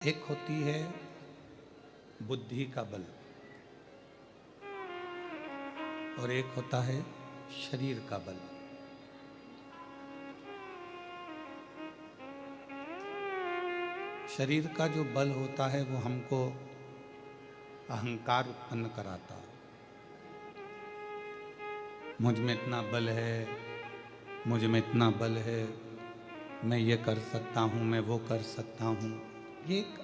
एक होती है बुद्धि का बल और एक होता है शरीर का बल। शरीर का जो बल होता है वो हमको अहंकार उत्पन्न कराता है। मुझ में इतना बल है, मुझ में इतना बल है, मैं ये कर सकता हूँ, मैं वो कर सकता हूँ। ये एक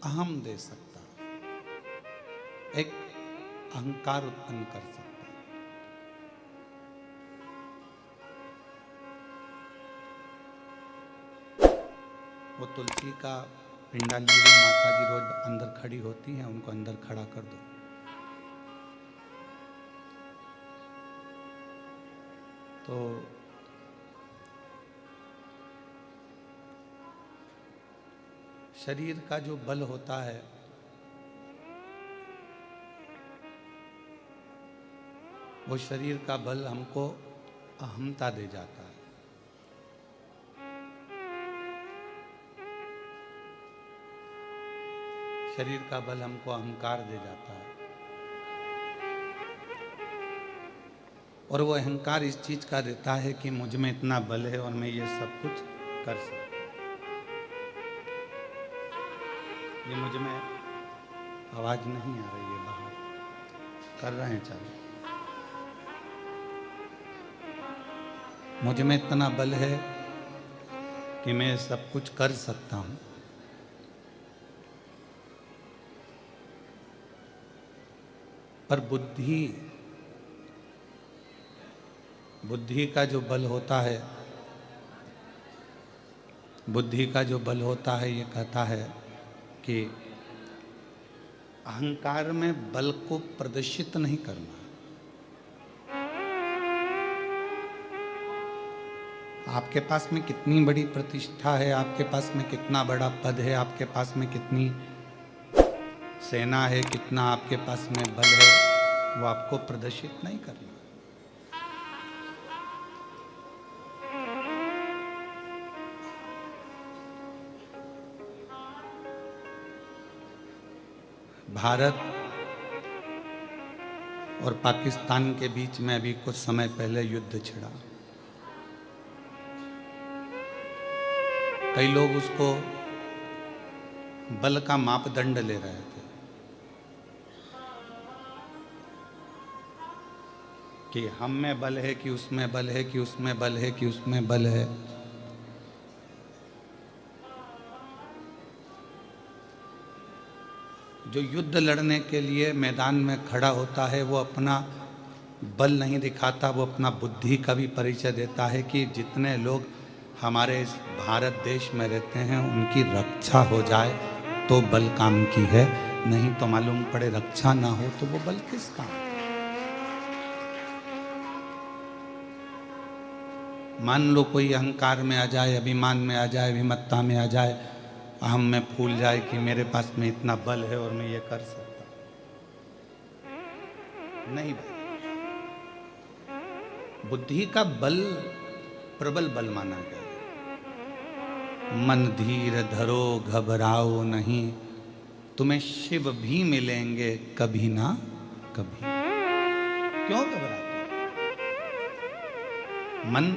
अहम दे सकता है, एक अहंकार उत्पन्न कर सकता है। वो तुलसी का पिंडा लिए हुए माता जी रोज अंदर खड़ी होती हैं, उनको अंदर खड़ा कर दो। तो शरीर का जो बल होता है वो शरीर का बल हमको अहमता दे जाता है। शरीर का बल हमको अहंकार दे जाता है और वो अहंकार इस चीज का देता है कि मुझ में इतना बल है और मैं ये सब कुछ कर सकता हूँ। ये मुझ में आवाज नहीं आ रही है, बाहर कर रहे हैं चालू। मुझ में इतना बल है कि मैं सब कुछ कर सकता हूँ। पर बुद्धि का जो बल होता है, बुद्धि का जो बल होता है ये कहता है कि अहंकार में बल को प्रदर्शित नहीं करना। आपके पास में कितनी बड़ी प्रतिष्ठा है, आपके पास में कितना बड़ा पद है, आपके पास में कितनी सेना है, कितना आपके पास में बल है, वो आपको प्रदर्शित नहीं करना। भारत और पाकिस्तान के बीच में अभी कुछ समय पहले युद्ध छिड़ा। कई लोग उसको बल का मापदंड ले रहे थे कि हम में बल है कि उसमें बल है, कि उसमें बल है, कि उसमें बल है। जो युद्ध लड़ने के लिए मैदान में खड़ा होता है वो अपना बल नहीं दिखाता, वो अपना बुद्धि का भी परिचय देता है कि जितने लोग हमारे इस भारत देश में रहते हैं उनकी रक्षा हो जाए तो बल काम की है, नहीं तो मालूम पड़े रक्षा ना हो तो वो बल किस काम। मान लो कोई अहंकार में आ जाए, अभिमान में आ जाए, विमत्ता में आ जाए, अहम में फूल जाए कि मेरे पास में इतना बल है और मैं ये कर सकता नहीं। बुद्धि का बल प्रबल बल माना गया। मन धीर धरो घबराओ नहीं, तुम्हें शिव भी मिलेंगे कभी ना कभी। क्यों घबराते? मन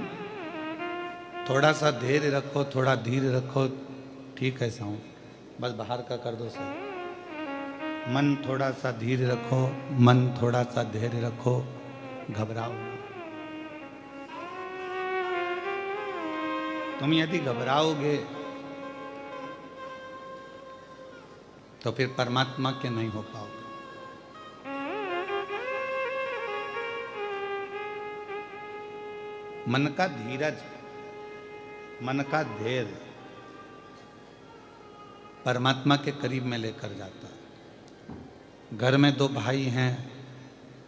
थोड़ा सा धैर्य रखो, थोड़ा धीर रखो, ठीक है साऊं, बस बाहर का कर दो सही। मन थोड़ा सा धीर रखो, मन थोड़ा सा धैर्य रखो, घबराओ ना। तुम यदि घबराओगे तो फिर परमात्मा के नहीं हो पाओगे। मन का धीरज, मन का धैर्य परमात्मा के करीब में लेकर जाता है। घर में दो भाई हैं,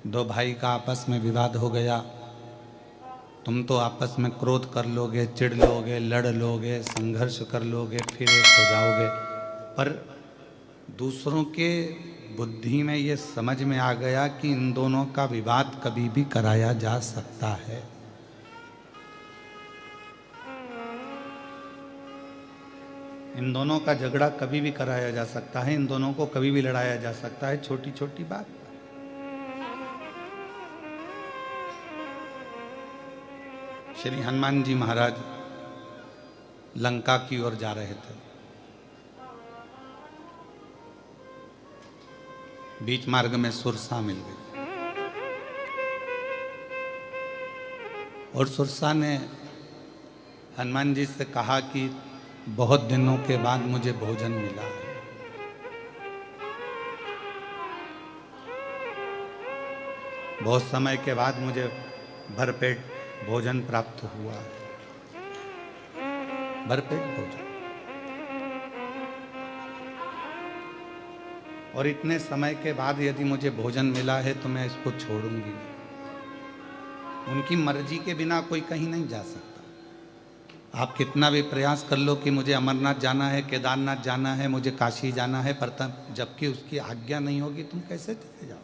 दो भाई का आपस में विवाद हो गया, तुम तो आपस में क्रोध कर लोगे, चिढ़ लोगे, लड़ लोगे, संघर्ष कर लोगे, फिर एक हो जाओगे। पर दूसरों के बुद्धि में ये समझ में आ गया कि इन दोनों का विवाद कभी भी कराया जा सकता है। इन दोनों का झगड़ा कभी भी कराया जा सकता है, इन दोनों को कभी भी लड़ाया जा सकता है, छोटी छोटी बात। श्री हनुमान जी महाराज लंका की ओर जा रहे थे। बीच मार्ग में सुरसा मिल गई और सुरसा ने हनुमान जी से कहा कि बहुत दिनों के बाद मुझे भोजन मिला है। बहुत समय के बाद मुझे भरपेट भोजन प्राप्त हुआ है। भरपेट भोजन, और इतने समय के बाद यदि मुझे भोजन मिला है तो मैं इसको छोड़ूंगी नहीं। उनकी मर्जी के बिना कोई कहीं नहीं जा सकता। आप कितना भी प्रयास कर लो कि मुझे अमरनाथ जाना है, केदारनाथ जाना है, मुझे काशी जाना है, पर तब जबकि उसकी आज्ञा नहीं होगी तुम कैसे चले जाओ?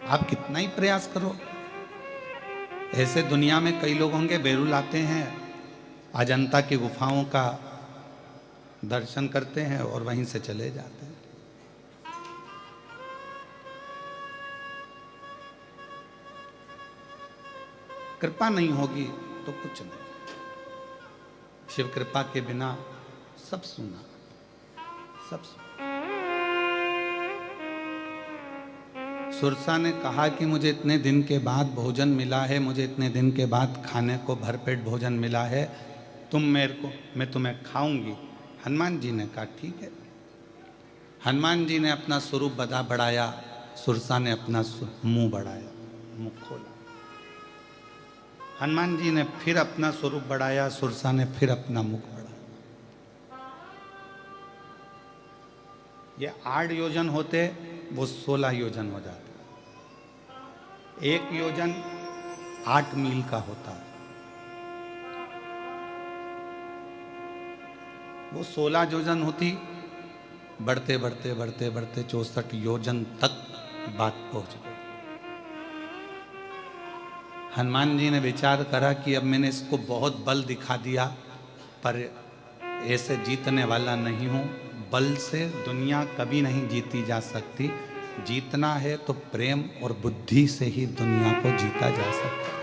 आप कितना ही प्रयास करो। ऐसे दुनिया में कई लोग होंगे, बेरुल आते हैं, अजंता की गुफाओं का दर्शन करते हैं और वहीं से चले जाते हैं। कृपा नहीं होगी तो कुछ नहीं। शिव कृपा के बिना सब सुना, सब सुना। सुरसा ने कहा कि मुझे इतने दिन के बाद भोजन मिला है, मुझे इतने दिन के बाद खाने को भरपेट भोजन मिला है, तुम मेरे को, मैं तुम्हें खाऊंगी। हनुमान जी ने कहा ठीक है। हनुमान जी ने अपना स्वरूप बढ़ाया, सुरसा ने अपना मुंह बढ़ाया, मुंह खोला। हनुमान जी ने फिर अपना स्वरूप बढ़ाया, सुरसा ने फिर अपना मुख बढ़ाया। ये 8 योजन होते, वो 16 योजन हो जाते। 1 योजन 8 मील का होता, वो 16 योजन होती। बढ़ते बढ़ते बढ़ते बढ़ते 64 योजन तक बात पहुंच गई। हनुमान जी ने विचार करा कि अब मैंने इसको बहुत बल दिखा दिया, पर ऐसे जीतने वाला नहीं हूं। बल से दुनिया कभी नहीं जीती जा सकती। जीतना है तो प्रेम और बुद्धि से ही दुनिया को जीता जा सकता है।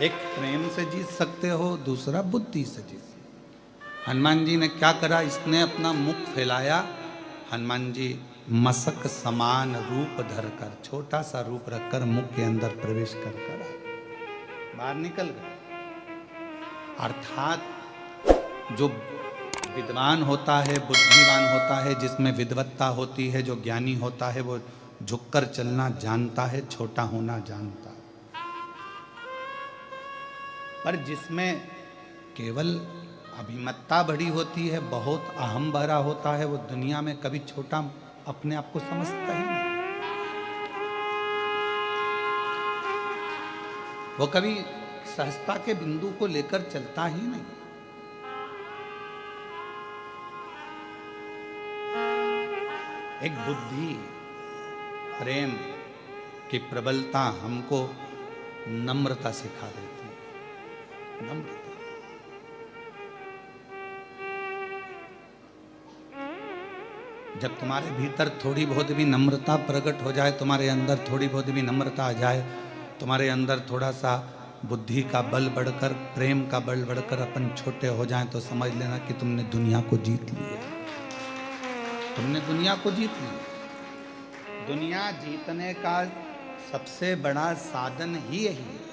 एक प्रेम से जीत सकते हो, दूसरा बुद्धि से जीत सकते हो। हनुमान जी ने क्या करा, इसने अपना मुख फैलाया। हनुमान जी मसक समान रूप धरकर, छोटा सा रूप रखकर मुख के अंदर प्रवेश कर कर बाहर निकल गए। अर्थात जो विद्वान होता है, बुद्धिमान होता है, जिसमें विद्वत्ता होती है, जो ज्ञानी होता है, वो झुककर चलना जानता है, छोटा होना जानता है। पर जिसमें केवल अभिमत्ता बड़ी होती है, बहुत अहम भरा होता है, वो दुनिया में कभी छोटा अपने आप को समझता ही नहीं। वो कभी सहजता के बिंदु को लेकर चलता ही नहीं। एक बुद्धि, प्रेम की प्रबलता हमको नम्रता सिखा देती है। नम्रता, जब तुम्हारे भीतर थोड़ी बहुत भी नम्रता प्रकट हो जाए, तुम्हारे अंदर थोड़ी बहुत भी नम्रता आ जाए, तुम्हारे अंदर थोड़ा सा बुद्धि का बल बढ़कर, प्रेम का बल बढ़कर अपन छोटे हो जाएं, तो समझ लेना कि तुमने दुनिया को जीत लिया। तुमने दुनिया को जीत लिया। दुनिया जीतने का सबसे बड़ा साधन ही यही है।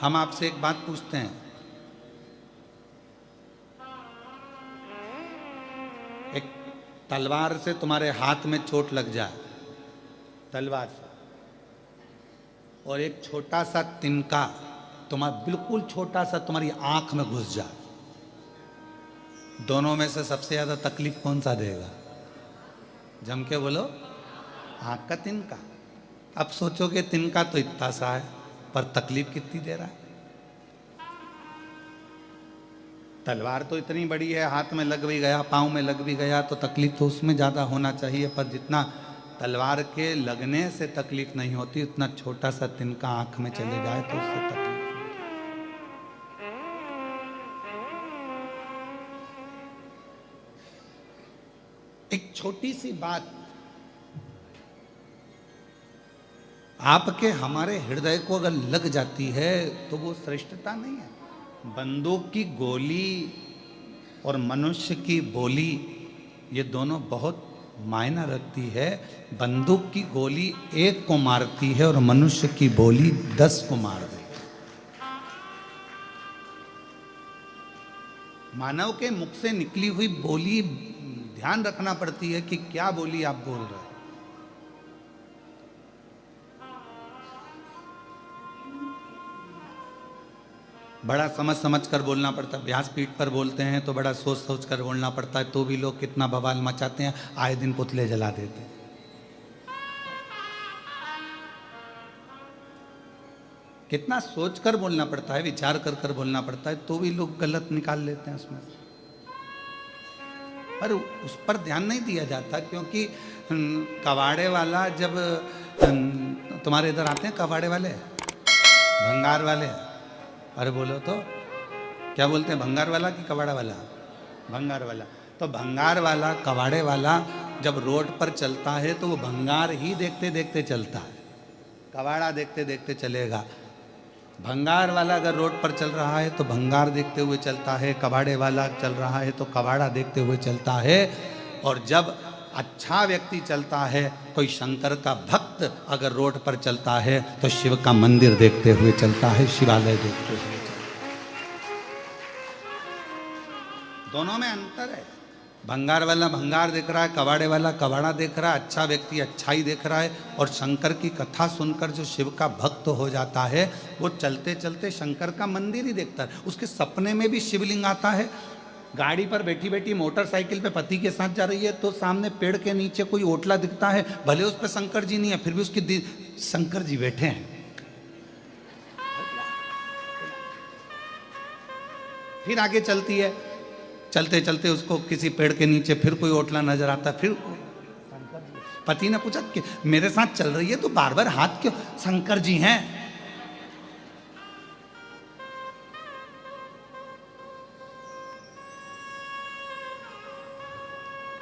हम आपसे एक बात पूछते हैं, एक तलवार से तुम्हारे हाथ में चोट लग जाए, तलवार से, और एक छोटा सा तिनका तुम्हारा बिल्कुल छोटा सा तुम्हारी आंख में घुस जाए, दोनों में से सबसे ज्यादा तकलीफ कौन सा देगा? जम के बोलो, आंख का तिनका। अब सोचोगे तिनका तो इतना सा है, पर तकलीफ कितनी दे रहा है? तलवार तो इतनी बड़ी है, हाथ में लग भी गया, पाँव में लग भी गया, तो तकलीफ तो उसमें ज़्यादा होना चाहिए। पर जितना तलवार के लगने से तकलीफ नहीं होती, उतना छोटा सा तिनका आंख में चले जाए तो उससे तकलीफ होती। एक छोटी सी बात आपके हमारे हृदय को अगर लग जाती है तो वो श्रेष्ठता नहीं है। बंदूक की गोली और मनुष्य की बोली, ये दोनों बहुत मायना रखती है। बंदूक की गोली एक को मारती है और मनुष्य की बोली 10 को मार देती। मानव के मुख से निकली हुई बोली ध्यान रखना पड़ती है कि क्या बोली आप बोल रहे हैं। बड़ा समझ समझ कर बोलना पड़ता है। व्यासपीठ पर बोलते हैं तो बड़ा सोच सोच कर बोलना पड़ता है, तो भी लोग कितना बवाल मचाते हैं, आए दिन पुतले जला देते हैं। कितना सोच कर बोलना पड़ता है, विचार कर कर बोलना पड़ता है, तो भी लोग गलत निकाल लेते हैं उसमें। पर उस पर ध्यान नहीं दिया जाता, क्योंकि कबाड़े वाला जब तुम्हारे इधर आते हैं, कबाड़े वाले, भंगार वाले, अरे बोलो तो क्या बोलते हैं, भंगार वाला कि कबाड़ा वाला? भंगार वाला। तो भंगार वाला, कबाड़े वाला जब रोड पर चलता है तो वो भंगार ही देखते देखते चलता है, कबाड़ा देखते देखते चलेगा। भंगार वाला अगर रोड पर चल रहा है तो भंगार देखते हुए चलता है, कबाड़े वाला चल रहा है तो कबाड़ा देखते हुए चलता है। और जब अच्छा व्यक्ति चलता है, कोई शंकर का भक्त अगर रोड पर चलता है तो शिव का मंदिर देखते हुए चलता है, शिवालय देखते हुए चलता है। दोनों में अंतर है। भंगार वाला भंगार देख रहा है, कबाड़े वाला कबाड़ा देख रहा है, अच्छा व्यक्ति अच्छाई देख रहा है। और शंकर की कथा सुनकर जो शिव का भक्त हो जाता है, वो चलते चलते शंकर का मंदिर ही देखता है। उसके सपने में भी शिवलिंग आता है। गाड़ी पर बैठी बैठी मोटरसाइकिल पे पति के साथ जा रही है तो सामने पेड़ के नीचे कोई ओटला दिखता है, भले उस पर शंकर जी नहीं है, फिर भी उसकी शंकर जी बैठे हैं। फिर आगे चलती है, चलते चलते उसको किसी पेड़ के नीचे फिर कोई ओटला नजर आता है, फिर पति ने पूछा कि मेरे साथ चल रही है तो बार बार हाथ क्यों? शंकर जी हैं।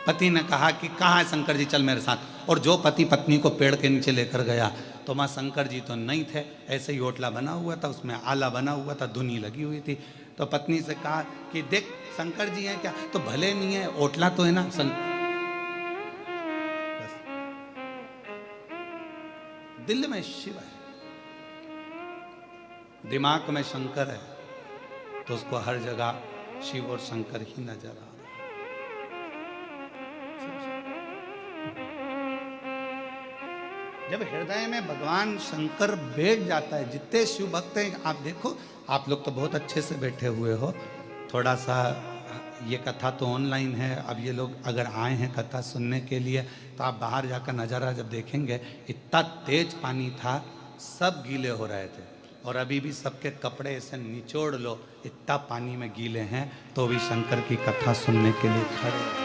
पति ने कहा कि कहाँ है शंकर जी, चल मेरे साथ। और जो पति पत्नी को पेड़ के नीचे लेकर गया तो वहाँ शंकर जी तो नहीं थे, ऐसे ही ओटला बना हुआ था, उसमें आला बना हुआ था, धुनी लगी हुई थी। तो पत्नी से कहा कि देख शंकर जी हैं क्या? तो भले नहीं है, ओटला तो है ना। दिल में शिव है, दिमाग में शंकर है, तो उसको हर जगह शिव और शंकर ही नजर आ रहा है। जब हृदय में भगवान शंकर बैठ जाता है, जितने शिव भक्त हैं आप देखो, आप लोग तो बहुत अच्छे से बैठे हुए हो। थोड़ा सा ये कथा तो ऑनलाइन है, अब ये लोग अगर आए हैं कथा सुनने के लिए तो आप बाहर जाकर नज़ारा जब देखेंगे, इतना तेज पानी था, सब गीले हो रहे थे। और अभी भी सबके कपड़े ऐसे निचोड़ लो, इतना पानी में गीले हैं, तो भी शंकर की कथा सुनने के लिए खड़े हैं,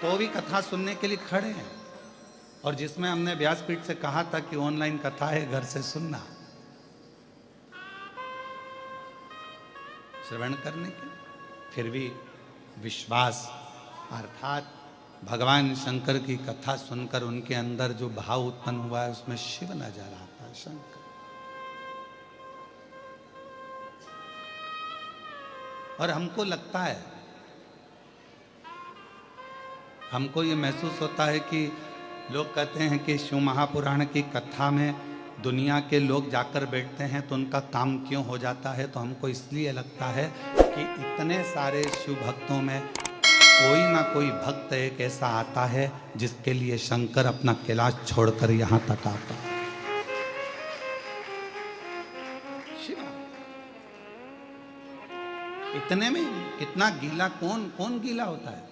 तो भी कथा सुनने के लिए खड़े हैं। और जिसमें हमने व्यासपीठ से कहा था कि ऑनलाइन कथा है, घर से सुनना, श्रवण करने के, फिर भी विश्वास, अर्थात भगवान शंकर की कथा सुनकर उनके अंदर जो भाव उत्पन्न हुआ है उसमें शिव नजर आता है, शंकर। और हमको लगता है, हमको ये महसूस होता है कि लोग कहते हैं कि शिव महापुराण की कथा में दुनिया के लोग जाकर बैठते हैं तो उनका काम क्यों हो जाता है। तो हमको इसलिए लगता है कि इतने सारे शिव भक्तों में कोई ना कोई भक्त एक ऐसा आता है जिसके लिए शंकर अपना कैलाश छोड़कर यहाँ तक आता है। शिवा इतने में इतना गीला कौन गीला होता है?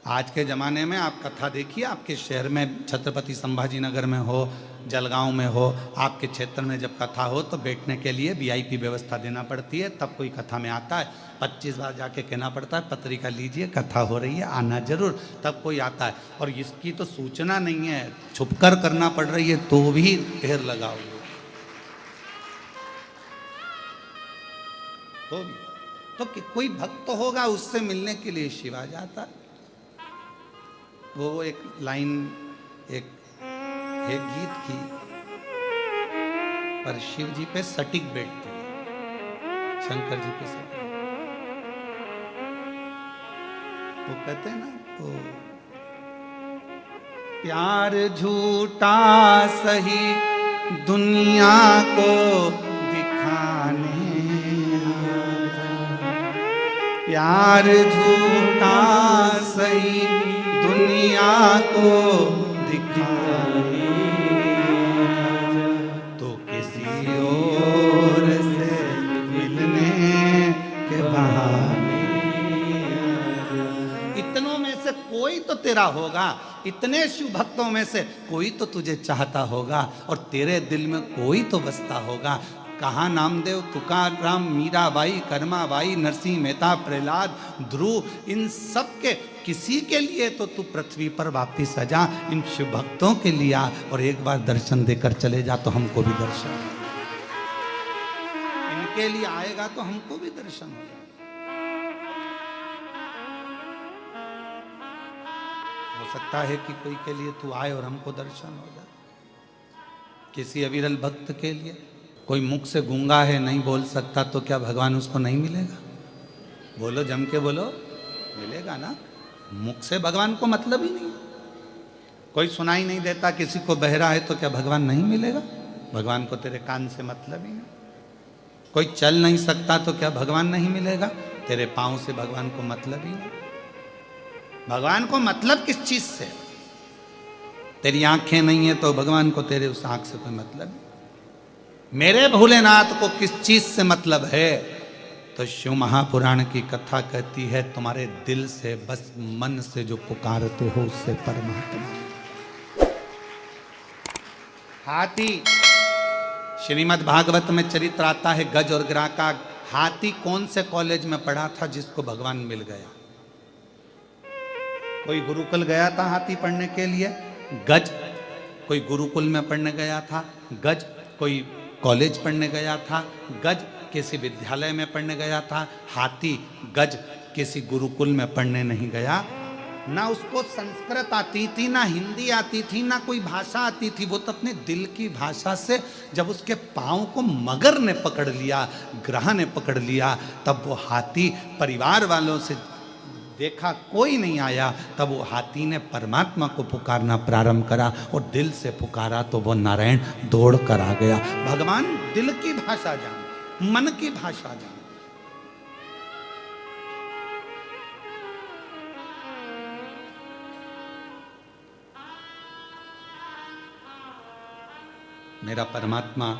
आज के ज़माने में आप कथा देखिए, आपके शहर में छत्रपति संभाजी नगर में हो, जलगांव में हो, आपके क्षेत्र में जब कथा हो तो बैठने के लिए वीआईपी व्यवस्था देना पड़ती है, तब कोई कथा में आता है। 25 बार जाके कहना पड़ता है पत्रिका लीजिए, कथा हो रही है, आना जरूर, तब कोई आता है। और इसकी तो सूचना नहीं है, छुपकर करना पड़ रही है, तो भी ढेर लगाओ। तो कोई भक्त होगा, उससे मिलने के लिए शिव आ जाता। वो एक लाइन एक गीत की, पर शिव जी पे सटीक बैठती है, शंकर जी पे सटीक। वो कहते हैं ना, तो प्यार झूठा सही दुनिया को दिखाने, प्यार झूठा सही दुनिया को दिखाने, तो किसी और से मिलने के बहाने। इतनों में से कोई तो तेरा होगा, इतने शिव भक्तों में से कोई तो तुझे चाहता होगा, और तेरे दिल में कोई तो बसता होगा। कहाँ नामदेव, तुकाराम, मीराबाई, कर्माबाई, नरसिंह मेहता, प्रहलाद, ध्रुव, इन सब के किसी के लिए तो तू पृथ्वी पर वापिस आ जा। इन शिव भक्तों के लिए आ और एक बार दर्शन देकर चले जा, तो हमको भी दर्शन, इनके लिए आएगा तो हमको भी दर्शन होगा। हो सकता है कि कोई के लिए तू आए और हमको दर्शन हो जाए। किसी अविरल भक्त के लिए, कोई मुख से गूंगा है, नहीं बोल सकता, तो क्या भगवान उसको नहीं मिलेगा? बोलो, जम के बोलो, मिलेगा ना। मुख से भगवान को मतलब ही नहीं। कोई सुनाई नहीं देता, किसी को बहरा है, तो क्या भगवान नहीं मिलेगा? भगवान को तेरे कान से मतलब ही नहीं। कोई चल नहीं सकता, तो क्या भगवान नहीं मिलेगा? तेरे पाँव से भगवान को मतलब ही नहीं। भगवान को मतलब किस चीज से? तेरी आंखें नहीं है तो भगवान को तेरे उस आंख से कोई मतलब नहीं। मेरे भोलेनाथ को किस चीज से मतलब है? तो शिव महापुराण की कथा कहती है, तुम्हारे दिल से, बस मन से जो पुकारते हो, उससे परमात्मा। हाथी, श्रीमद् भागवत में चरित्र आता है गज और गिरा का। हाथी कौन से कॉलेज में पढ़ा था जिसको भगवान मिल गया? कोई गुरुकुल गया था हाथी पढ़ने के लिए, गज कोई गुरुकुल में पढ़ने गया था, गज कोई कॉलेज पढ़ने गया था, गज किसी विद्यालय में पढ़ने गया था। हाथी गज किसी गुरुकुल में पढ़ने नहीं गया। ना उसको संस्कृत आती थी, ना हिंदी आती थी, ना कोई भाषा आती थी। वो तो अपने दिल की भाषा से, जब उसके पाँव को मगर ने पकड़ लिया, ग्रह ने पकड़ लिया, तब वो हाथी परिवार वालों से देखा कोई नहीं आया, तब वो हाथी ने परमात्मा को पुकारना प्रारंभ करा और दिल से पुकारा तो वो नारायण दौड़ कर आ गया। भगवान दिल की भाषा जान, मन की भाषा जान। मेरा परमात्मा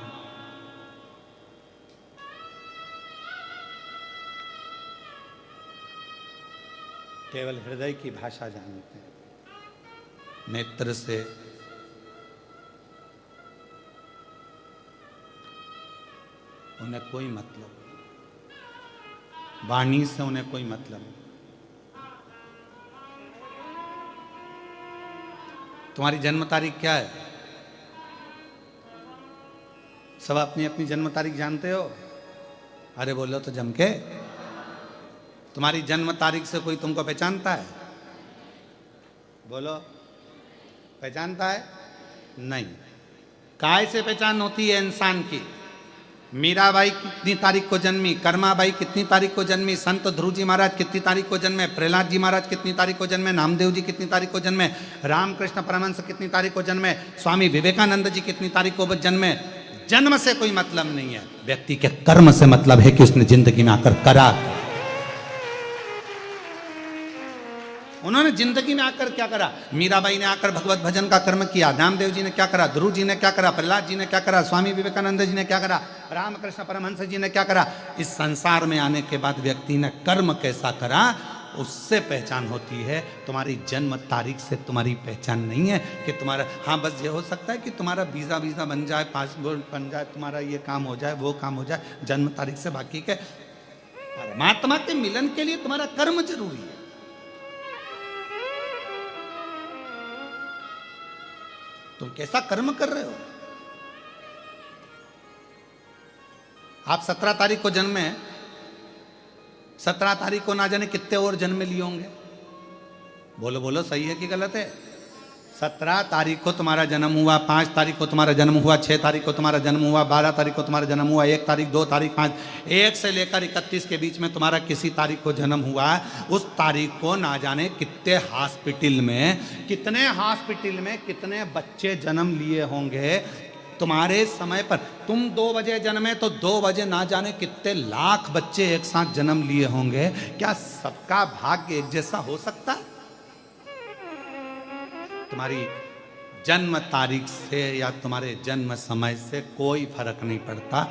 केवल हृदय की भाषा जानते हैं। नेत्र से, उन्हें कोई मतलब नहीं, वाणी से उन्हें कोई मतलब नहीं। तुम्हारी जन्म तारीख क्या है? सब अपनी अपनी जन्म तारीख जानते हो? अरे बोलो तो जम के। तुम्हारी जन्म तारीख से कोई तुमको पहचानता है? बोलो, पहचानता है? नहीं। काय से पहचान होती है इंसान की? मीराबाई कितनी तारीख को जन्मी, कर्माबाई कितनी तारीख को जन्मी, संत ध्रुव जी महाराज कितनी तारीख को जन्मे, प्रहलाद जी महाराज कितनी तारीख को जन्मे, नामदेव जी कितनी तारीख को जन्मे, रामकृष्ण परमहंस कितनी तारीख को जन्मे, स्वामी विवेकानंद जी कितनी तारीख को जन्मे। जन्म से कोई मतलब नहीं है, व्यक्ति के कर्म से मतलब है कि उसने जिंदगी में आकर करा। उन्होंने जिंदगी में आकर क्या करा? मीराबाई ने आकर भगवत भजन का कर्म किया, नामदेव जी ने क्या करा, ध्रुव जी ने क्या करा, प्रहलाद जी ने क्या करा, स्वामी विवेकानंद जी ने क्या करा, रामकृष्ण परमहंस जी ने क्या करा। इस संसार में आने के बाद व्यक्ति ने कर्म कैसा करा, उससे पहचान होती है। तुम्हारी जन्म तारीख से तुम्हारी पहचान नहीं है कि तुम्हारा, हाँ बस ये हो सकता है कि तुम्हारा वीज़ा वीज़ा बन जाए, पासपोर्ट बन जाए, तुम्हारा ये काम हो जाए, वो काम हो जाए जन्म तारीख से। बाकी के परमात्मा के मिलन के लिए तुम्हारा कर्म जरूरी है। तुम कैसा कर्म कर रहे हो? आप 17 तारीख को जन्मे, 17 तारीख को ना जाने कितने और जन्म लिए होंगे। बोलो बोलो, सही है कि गलत है? 17 तारीख को तुम्हारा जन्म हुआ, 5 तारीख को तुम्हारा जन्म हुआ, 6 तारीख को तुम्हारा जन्म हुआ, 12 तारीख को तुम्हारा जन्म हुआ, 1 तारीख, 2 तारीख, 5, 1 से लेकर 31 के बीच में तुम्हारा किसी तारीख को जन्म हुआ। उस तारीख को ना जाने कितने हॉस्पिटल में कितने बच्चे जन्म लिए होंगे तुम्हारे समय पर। तुम 2 बजे जन्मे तो 2 बजे ना जाने कितने लाख बच्चे एक साथ जन्म लिए होंगे। क्या सबका भाग्य एक जैसा हो सकता है? तुम्हारी जन्म तारीख से या तुम्हारे जन्म समय से कोई फर्क नहीं पड़ता।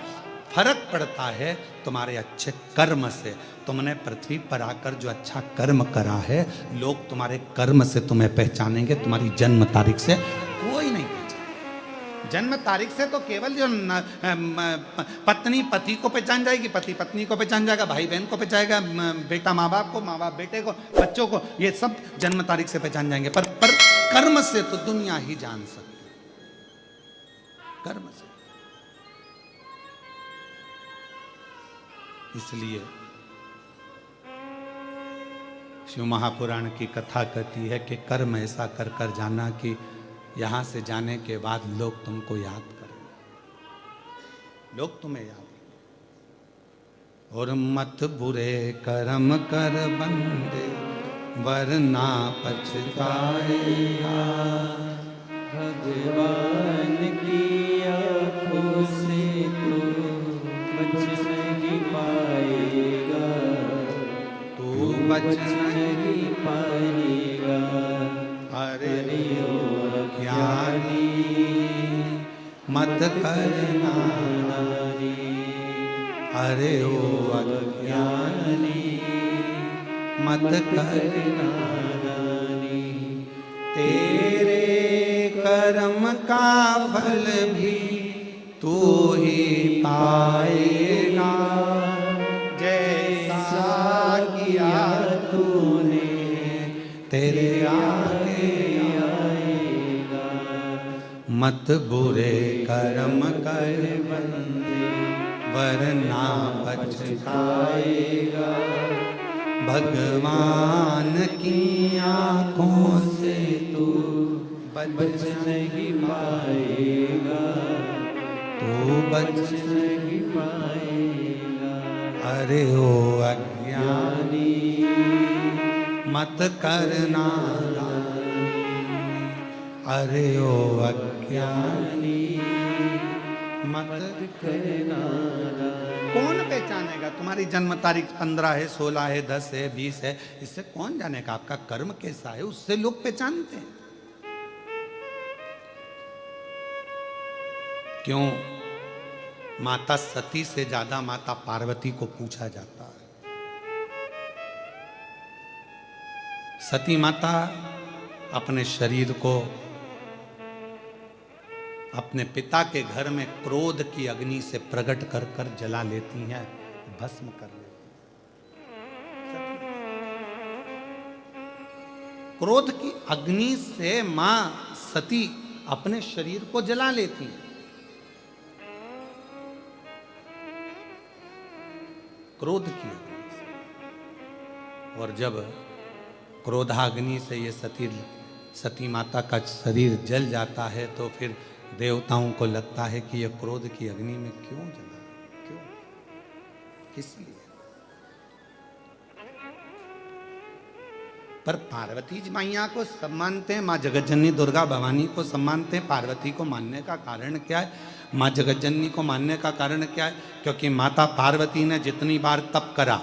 फर्क पड़ता है तुम्हारे अच्छे कर्म से। तुमने पृथ्वी पर आकर जो अच्छा कर्म करा है, लोग तुम्हारे कर्म से तुम्हें पहचानेंगे, तुम्हारी जन्म तारीख से कोई नहीं पहचानेगा। जन्म तारीख से तो केवल जो पत्नी पति को पहचान जाएगी, पति पत्नी को पहचान जाएगा, भाई बहन को पहचानेगा, बेटा माँ बाप को, माँ बाप बेटे को, बच्चों को, ये सब जन्म तारीख से पहचान जाएंगे। पर कर्म से तो दुनिया ही जान सकती है। कर्म से। इसलिए शिव महापुराण की कथा कहती है कि कर्म ऐसा कर कर जाना कि यहां से जाने के बाद लोग तुमको याद करें, लोग तुम्हें याद। और मत बुरे कर्म कर बंदे वरना पछताएगा। भगवान की आँखों से तू बच नहीं पाएगा, तू बच नहीं पाएगा। अरे ओ ज्ञानी मत करना नारी, अरे ओ अज्ञानी मत करना नारी। तेरे कर्म का फल भी तू ही पाएगा, जैसा किया तूने तेरे आगे आएगा। मत बुरे कर्म कर बंदे वरना पछताएगा। भगवान की आँखों से तू बच नहीं पाएगा, तू बच नहीं पाएगा। अरे ओ अज्ञानी मत करना नारी, अरे ओ अज्ञानी मत करना नारी। कौन पहचानेगा तुम्हारी जन्म तारीख 15 है, 16 है, 10 है, 20 है? इससे कौन जानेगा आपका कर्म कैसा है? उससे लोग पहचानते हैं। क्यों? माता सती से ज्यादा माता पार्वती को पूछा जाता है। सती माता अपने शरीर को अपने पिता के घर में क्रोध की अग्नि से प्रकट कर कर जला लेती हैं, भस्म कर लेती हैं। क्रोध की अग्नि से मां सती अपने शरीर को जला लेती हैं। क्रोध की अग्नि से। और जब क्रोधाग्नि से ये सती माता का शरीर जल जाता है तो फिर देवताओं को लगता है कि ये क्रोध की अग्नि में क्यों जला, क्यों, किस लिए? पर पार्वती जी मैया को सब मानते हैं, माँ जगतजननी दुर्गा भवानी को सब मानते हैं। पार्वती को मानने का कारण क्या है? माँ जगतजननी को मानने का कारण क्या है? क्योंकि माता पार्वती ने जितनी बार तप करा,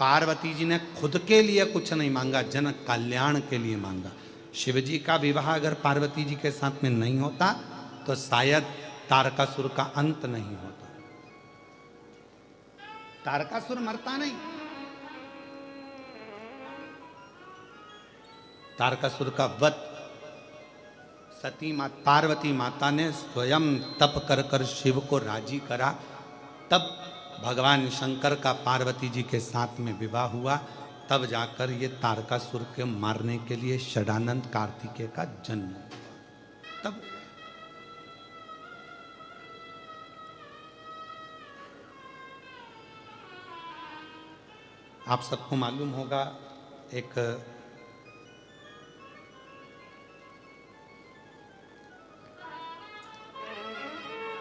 पार्वती जी ने खुद के लिए कुछ नहीं मांगा, जन कल्याण के लिए मांगा। शिवजी का विवाह अगर पार्वती जी के साथ में नहीं होता तो शायद तारकासुर का अंत नहीं होता। तारकासुर मरता नहीं, तारकासुर का वध सती माता पार्वती माता ने स्वयं तप कर कर शिव को राजी करा, तब भगवान शंकर का पार्वती जी के साथ में विवाह हुआ, तब जाकर ये तारकासुर के मारने के लिए षडानंद कार्तिकेय का जन्म हुआ। तब आप सबको मालूम होगा, एक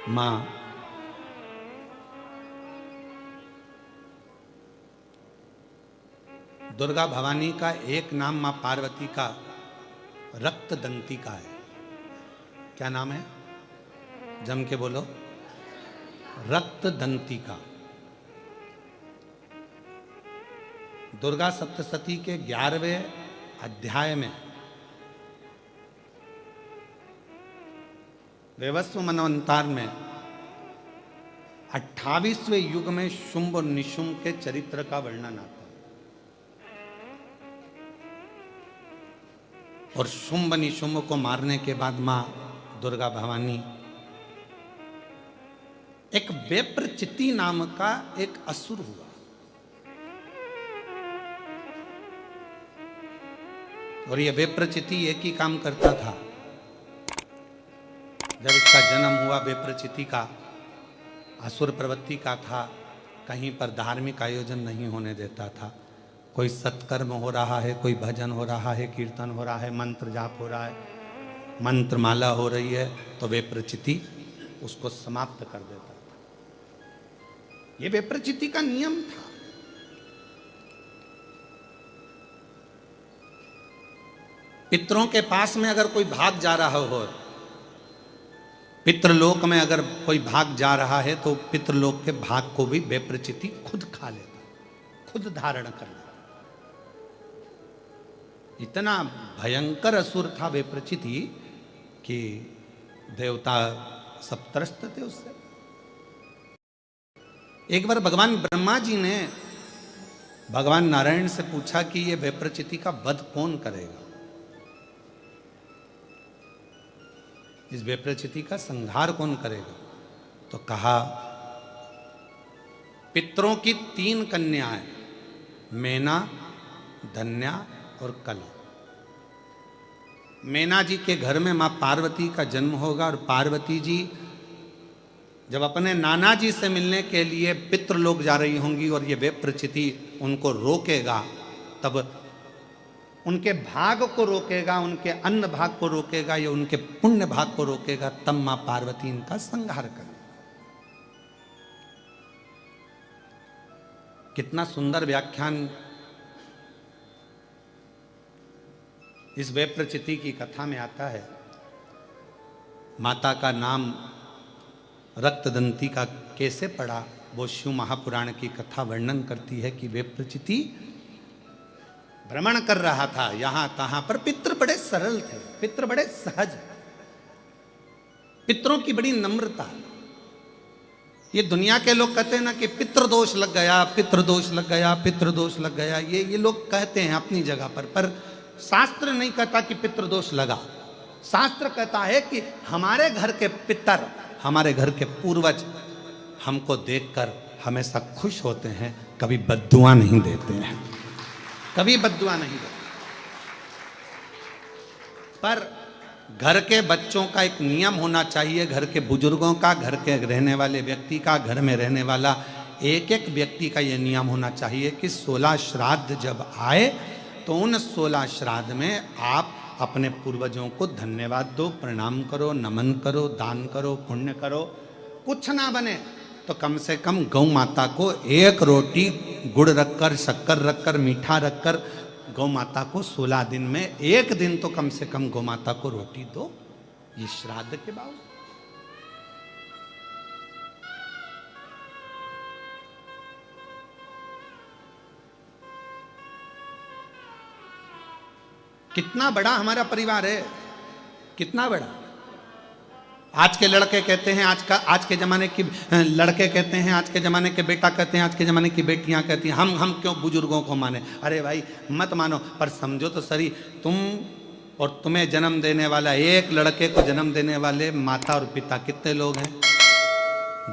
माँ दुर्गा भवानी का एक नाम माँ पार्वती का रक्त दंती का है। क्या नाम है? जम के बोलो। रक्त दंती का। दुर्गा सप्तशती के 11वें अध्याय में वैवस्व मनवंतार में 28वें युग में शुंभ और निशुंभ के चरित्र का वर्णन आता है। और शुंभ निशुंभ को मारने के बाद मां दुर्गा भवानी एक वेप्रचिति नाम का एक असुर हुआ। और यह वेप्रचिति एक ही काम करता था। जब इसका जन्म हुआ, वेप्रचिति का असुर प्रवृत्ति का था, कहीं पर धार्मिक आयोजन नहीं होने देता था। कोई सत्कर्म हो रहा है, कोई भजन हो रहा है, कीर्तन हो रहा है, मंत्र जाप हो रहा है, मंत्र माला हो रही है, तो वेप्रचिति उसको समाप्त कर देता था। ये वेप्रचिति का नियम था। पितरों के पास में अगर कोई भाग जा रहा हो, पितृलोक में अगर कोई भाग जा रहा है, तो पितृलोक के भाग को भी वेप्रचिति खुद खा लेता, खुद धारण कर लेता। इतना भयंकर असुर था वेप्रचिति कि देवता सब त्रस्त थे उससे। एक बार भगवान ब्रह्मा जी ने भगवान नारायण से पूछा कि ये वेप्रचिति का वध कौन करेगा, इस वेप्रचिति का संहार कौन करेगा। तो कहा, पितरों की 3 कन्याएं, मैना, धन्या और कला। मैना जी के घर में मां पार्वती का जन्म होगा, और पार्वती जी जब अपने नाना जी से मिलने के लिए पितृलोक जा रही होंगी और ये वेप्रचिति उनको रोकेगा, तब उनके भाग को रोकेगा, उनके अन्न भाग को रोकेगा, या उनके पुण्य भाग को रोकेगा, तब मां पार्वती इनका संहार करेगी। कितना सुंदर व्याख्यान इस वेप्रचिति की कथा में आता है। माता का नाम रक्तदंती का कैसे पड़ा, वो शिव महापुराण की कथा वर्णन करती है कि वेप्रचिति भ्रमण कर रहा था यहां तहां पर। पितृ बड़े सरल थे, पितृ बड़े सहज, पितरों की बड़ी नम्रता। ये दुनिया के लोग कहते हैं ना कि पितृदोष लग गया, पितृदोष लग गया, पितृदोष लग गया। ये लोग कहते हैं अपनी जगह पर शास्त्र नहीं कहता कि पितृदोष लगा। शास्त्र कहता है कि हमारे घर के पितर, हमारे घर के पूर्वज हमको देखकर हमेशा खुश होते हैं, कभी बद्दुआ नहीं देते हैं, कभी बद्दुआ नहीं देते। पर घर के बच्चों का एक नियम होना चाहिए, घर के बुजुर्गों का, घर के रहने वाले व्यक्ति का, घर में रहने वाला एक एक व्यक्ति का यह नियम होना चाहिए कि 16 श्राद्ध जब आए तो उन 16 श्राद्ध में आप अपने पूर्वजों को धन्यवाद दो, प्रणाम करो, नमन करो, दान करो, पुण्य करो। कुछ ना बने तो कम से कम गौ माता को 1 रोटी गुड़ रखकर, शक्कर रखकर, मीठा रखकर गौ माता को 16 दिन में 1 दिन तो कम से कम गौ माता को रोटी दो। ये श्राद्ध के बावजूद कितना बड़ा हमारा परिवार है, कितना बड़ा। आज के लड़के कहते हैं, आज के ज़माने की लड़के कहते हैं, आज के ज़माने के बेटा कहते हैं, आज के ज़माने की बेटियां कहती हैं हम क्यों बुजुर्गों को माने। अरे भाई मत मानो, पर समझो तो सही, तुम और तुम्हें जन्म देने वाला, एक लड़के को जन्म देने वाले माता और पिता कितने लोग हैं?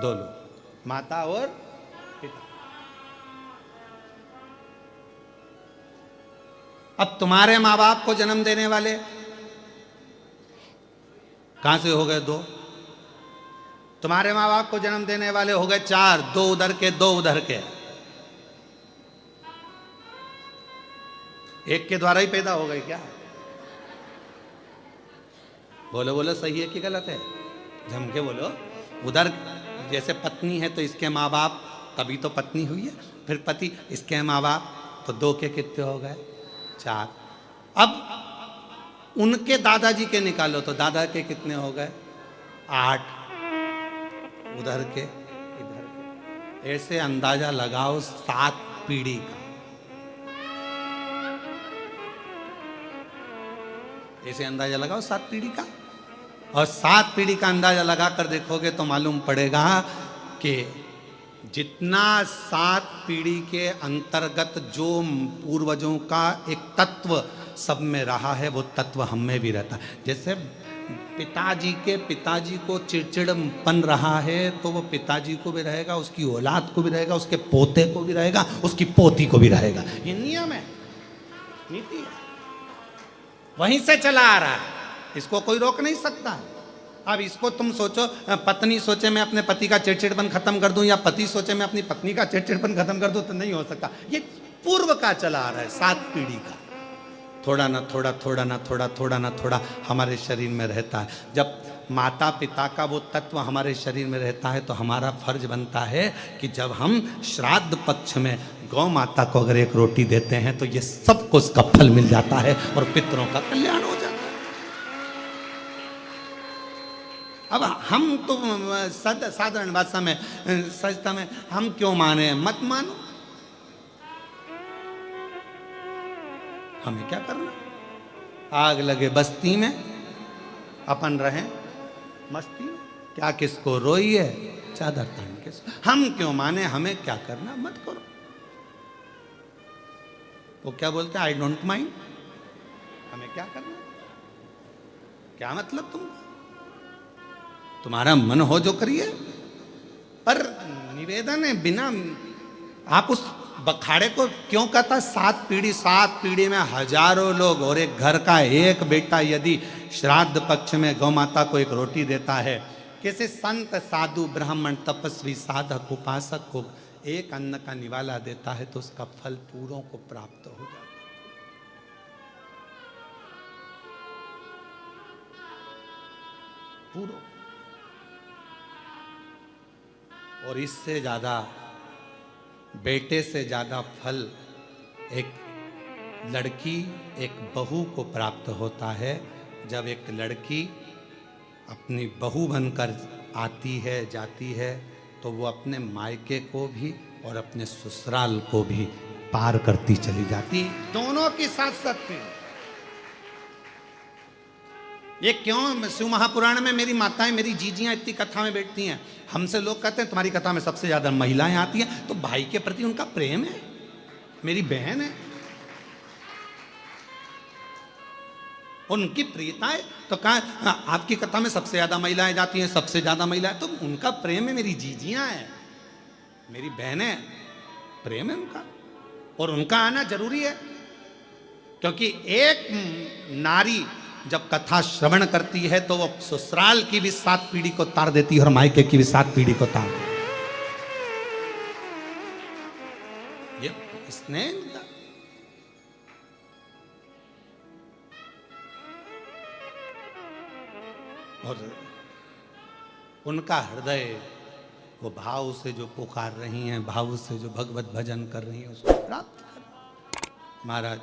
2 लोग, माता और पिता। अब तुम्हारे माँ बाप को जन्म देने वाले कहां से हो गए? 2। तुम्हारे माँ बाप को जन्म देने वाले हो गए 4, 2 उधर के 2 उधर के, एक के द्वारा ही पैदा हो गए क्या? बोलो बोलो, सही है कि गलत है? जम के बोलो। उधर जैसे पत्नी है तो इसके माँ बाप, तभी तो पत्नी हुई है, फिर पति, इसके माँ बाप, तो 2 के कितने हो गए? 4। अब उनके दादाजी के निकालो तो दादा के कितने हो गए? 8, उधर के इधर के, ऐसे अंदाजा लगाओ 7 पीढ़ी का। ऐसे अंदाजा लगाओ 7 पीढ़ी का, और 7 पीढ़ी का अंदाजा लगाकर देखोगे तो मालूम पड़ेगा कि जितना 7 पीढ़ी के अंतर्गत जो पूर्वजों का एक तत्व सब में रहा है, वो तत्व हम में भी रहता है। जैसे पिताजी के पिताजी को चिड़चिड़पन रहा है तो वो पिताजी को भी रहेगा, उसकी औलाद को भी रहेगा, उसके पोते को भी रहेगा, उसकी पोती को भी रहेगा। ये नियम है, नीति है, वहीं से चला आ रहा है, इसको कोई रोक नहीं सकता। अब इसको तुम सोचो, पत्नी सोचे मैं अपने पति का चिड़चिड़पन खत्म कर दूं, या पति सोचे मैं अपनी पत्नी का चिड़चिड़पन खत्म कर दूं, तो नहीं हो सकता। ये पूर्व का चला आ रहा है, 7 पीढ़ी का, थोड़ा ना थोड़ा, थोड़ा ना थोड़ा, थोड़ा ना थोड़ा हमारे शरीर में रहता है। जब माता पिता का वो तत्व हमारे शरीर में रहता है तो हमारा फर्ज बनता है कि जब हम श्राद्ध पक्ष में गौ माता को अगर एक रोटी देते हैं तो ये सबको उसका फल मिल जाता है और पितरों का कल्याण हो जाता है। अब हम तो साधारण भाषा में, सजता में, हम क्यों माने? मत मानो, हमें क्या करना? आग लगे बस्ती में, अपन रहे मस्ती में, क्या किसको रोई है चादर तान के। हम क्यों माने? हमें क्या करना? मत करो। वो क्या बोलते हैं? आई डोंट माइंड, हमें क्या करना? क्या मतलब? तुम्हारा मन हो जो करिए, पर निवेदन है, बिना आप उस बखाड़े को क्यों कहता? 7 पीढ़ी, 7 पीढ़ी में हजारों लोग, और एक घर का एक बेटा यदि श्राद्ध पक्ष में गौ माता को एक रोटी देता है, किसी संत साधु ब्राह्मण तपस्वी साधक उपासक को एक अन्न का निवाला देता है तो उसका फल पूरों को प्राप्त हो जाता है। पूरों। और इससे ज्यादा, बेटे से ज्यादा फल एक लड़की, एक बहू को प्राप्त होता है। जब एक लड़की अपनी बहू बनकर आती है, जाती है, तो वो अपने मायके को भी और अपने ससुराल को भी पार करती चली जाती, दोनों की साथ साथ में। ये क्यों शिव महापुराण में मेरी माताएं, मेरी जीजियां इतनी कथा में बैठती हैं? हमसे लोग कहते हैं तुम्हारी कथा में सबसे ज्यादा महिलाएं आती हैं, तो भाई के प्रति उनका प्रेम है, मेरी बहन है, उनकी प्रियता है। तो कहा आपकी कथा में सबसे ज्यादा महिलाएं जाती हैं, सबसे ज्यादा महिलाएं, तो उनका प्रेम है, मेरी जीजियां हैं, मेरी बहनें, प्रेम है उनका, और उनका आना जरूरी है। क्योंकि एक नारी जब कथा श्रवण करती है तो वो ससुराल की भी 7 पीढ़ी को तार देती है और मायके की भी 7 पीढ़ी को तार देती है। ये इसने और उनका हृदय वो भाव से जो पुकार रही हैं, भाव से जो भगवत भजन कर रही हैं, उसको प्राप्त कर। महाराज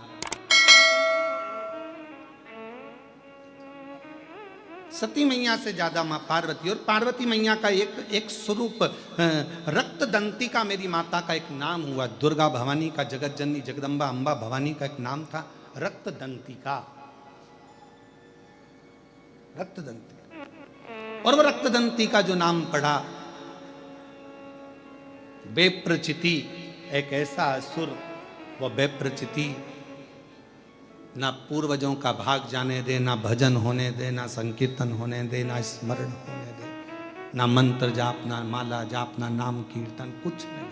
सती मैया से ज्यादा मां पार्वती, और पार्वती मैया का एक स्वरूप रक्त दंतिका मेरी माता का एक नाम हुआ। दुर्गा भवानी का, जगत जननी जगदम्बा अंबा भवानी का एक नाम था रक्त दंतिका, रक्त दंतिका। और वो रक्तदंती का जो नाम पढ़ा, बेप्रचिति, एक ऐसा असुर, वो बेप्रचिति ना पूर्वजों का भाग जाने दे, ना भजन होने दे, ना संकीर्तन होने दे, ना स्मरण होने दे, ना मंत्र जाप, ना माला जाप, ना नाम कीर्तन, कुछ नहीं।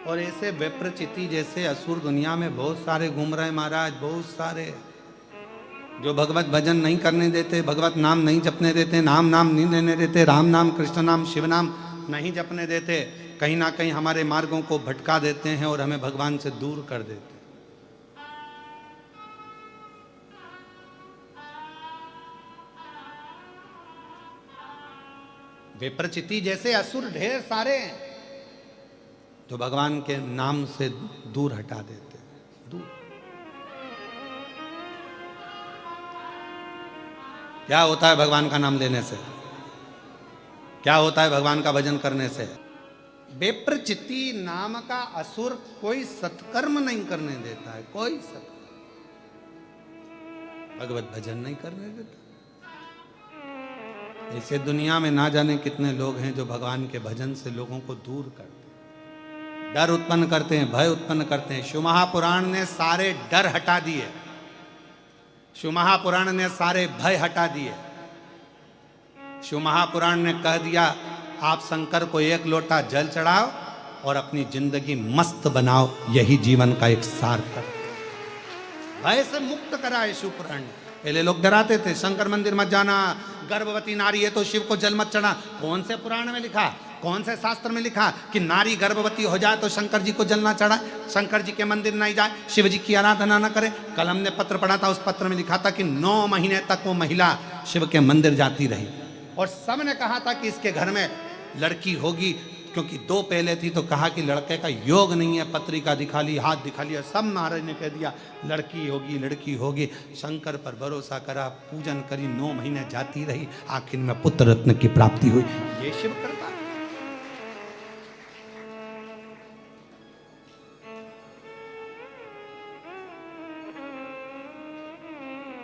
और ऐसे विप्रचिति जैसे असुर दुनिया में बहुत सारे घूम रहे महाराज, बहुत सारे, जो भगवत भजन नहीं करने देते, भगवत नाम नहीं जपने देते, नाम नहीं लेने देते, राम नाम, कृष्ण नाम, शिव नाम नहीं जपने देते, कहीं ना कहीं हमारे मार्गों को भटका देते हैं और हमें भगवान से दूर कर देते हैं। विप्रचिति जैसे असुर ढेर सारे हैं जो भगवान के नाम से दूर हटा देते हैं। दूर क्या होता है भगवान का नाम लेने से? क्या होता है भगवान का भजन करने से? विप्रचिति नाम का असुर कोई सत्कर्म नहीं करने देता है, कोई सत्कर्म, भगवत भजन नहीं करने देता। ऐसे दुनिया में ना जाने कितने लोग हैं जो भगवान के भजन से लोगों को दूर करते हैं, डर उत्पन्न करते हैं, भय उत्पन्न करते हैं। शिव महापुराण ने सारे डर हटा दिए, शिव महापुराण ने सारे भय हटा दिए। शिव महापुराण ने कह दिया आप शंकर को एक लोटा जल चढ़ाओ और अपनी जिंदगी मस्त बनाओ, यही जीवन का एक सार्थक। भय से मुक्त करा है शिव पुराण ने। पहले लोग डराते थे, शंकर मंदिर मत जाना, गर्भवती नारी है तो शिव को जल मत चढ़ा। कौन से पुराण में लिखा, कौन से शास्त्र में लिखा कि नारी गर्भवती हो जाए तो शंकर जी को जल ना चढ़ाए, शंकर जी के मंदिर नहीं जाए, शिव जी की आराधना ना करे? कल हमने पत्र पढ़ा था, उस पत्र में लिखा था कि 9 महीने तक वो महिला शिव के मंदिर जाती रही और सब ने कहा था कि इसके घर में लड़की होगी, क्योंकि 2 पहले थी तो कहा कि लड़के का योग नहीं है, पत्रिका दिखा ली, हाथ दिखा लिया, सब महाराज ने कह दिया लड़की होगी, लड़की होगी। शंकर पर भरोसा करा, पूजन करी, 9 महीने जाती रही, आखिर में पुत्र रत्न की प्राप्ति हुई। ये शिव कृपा।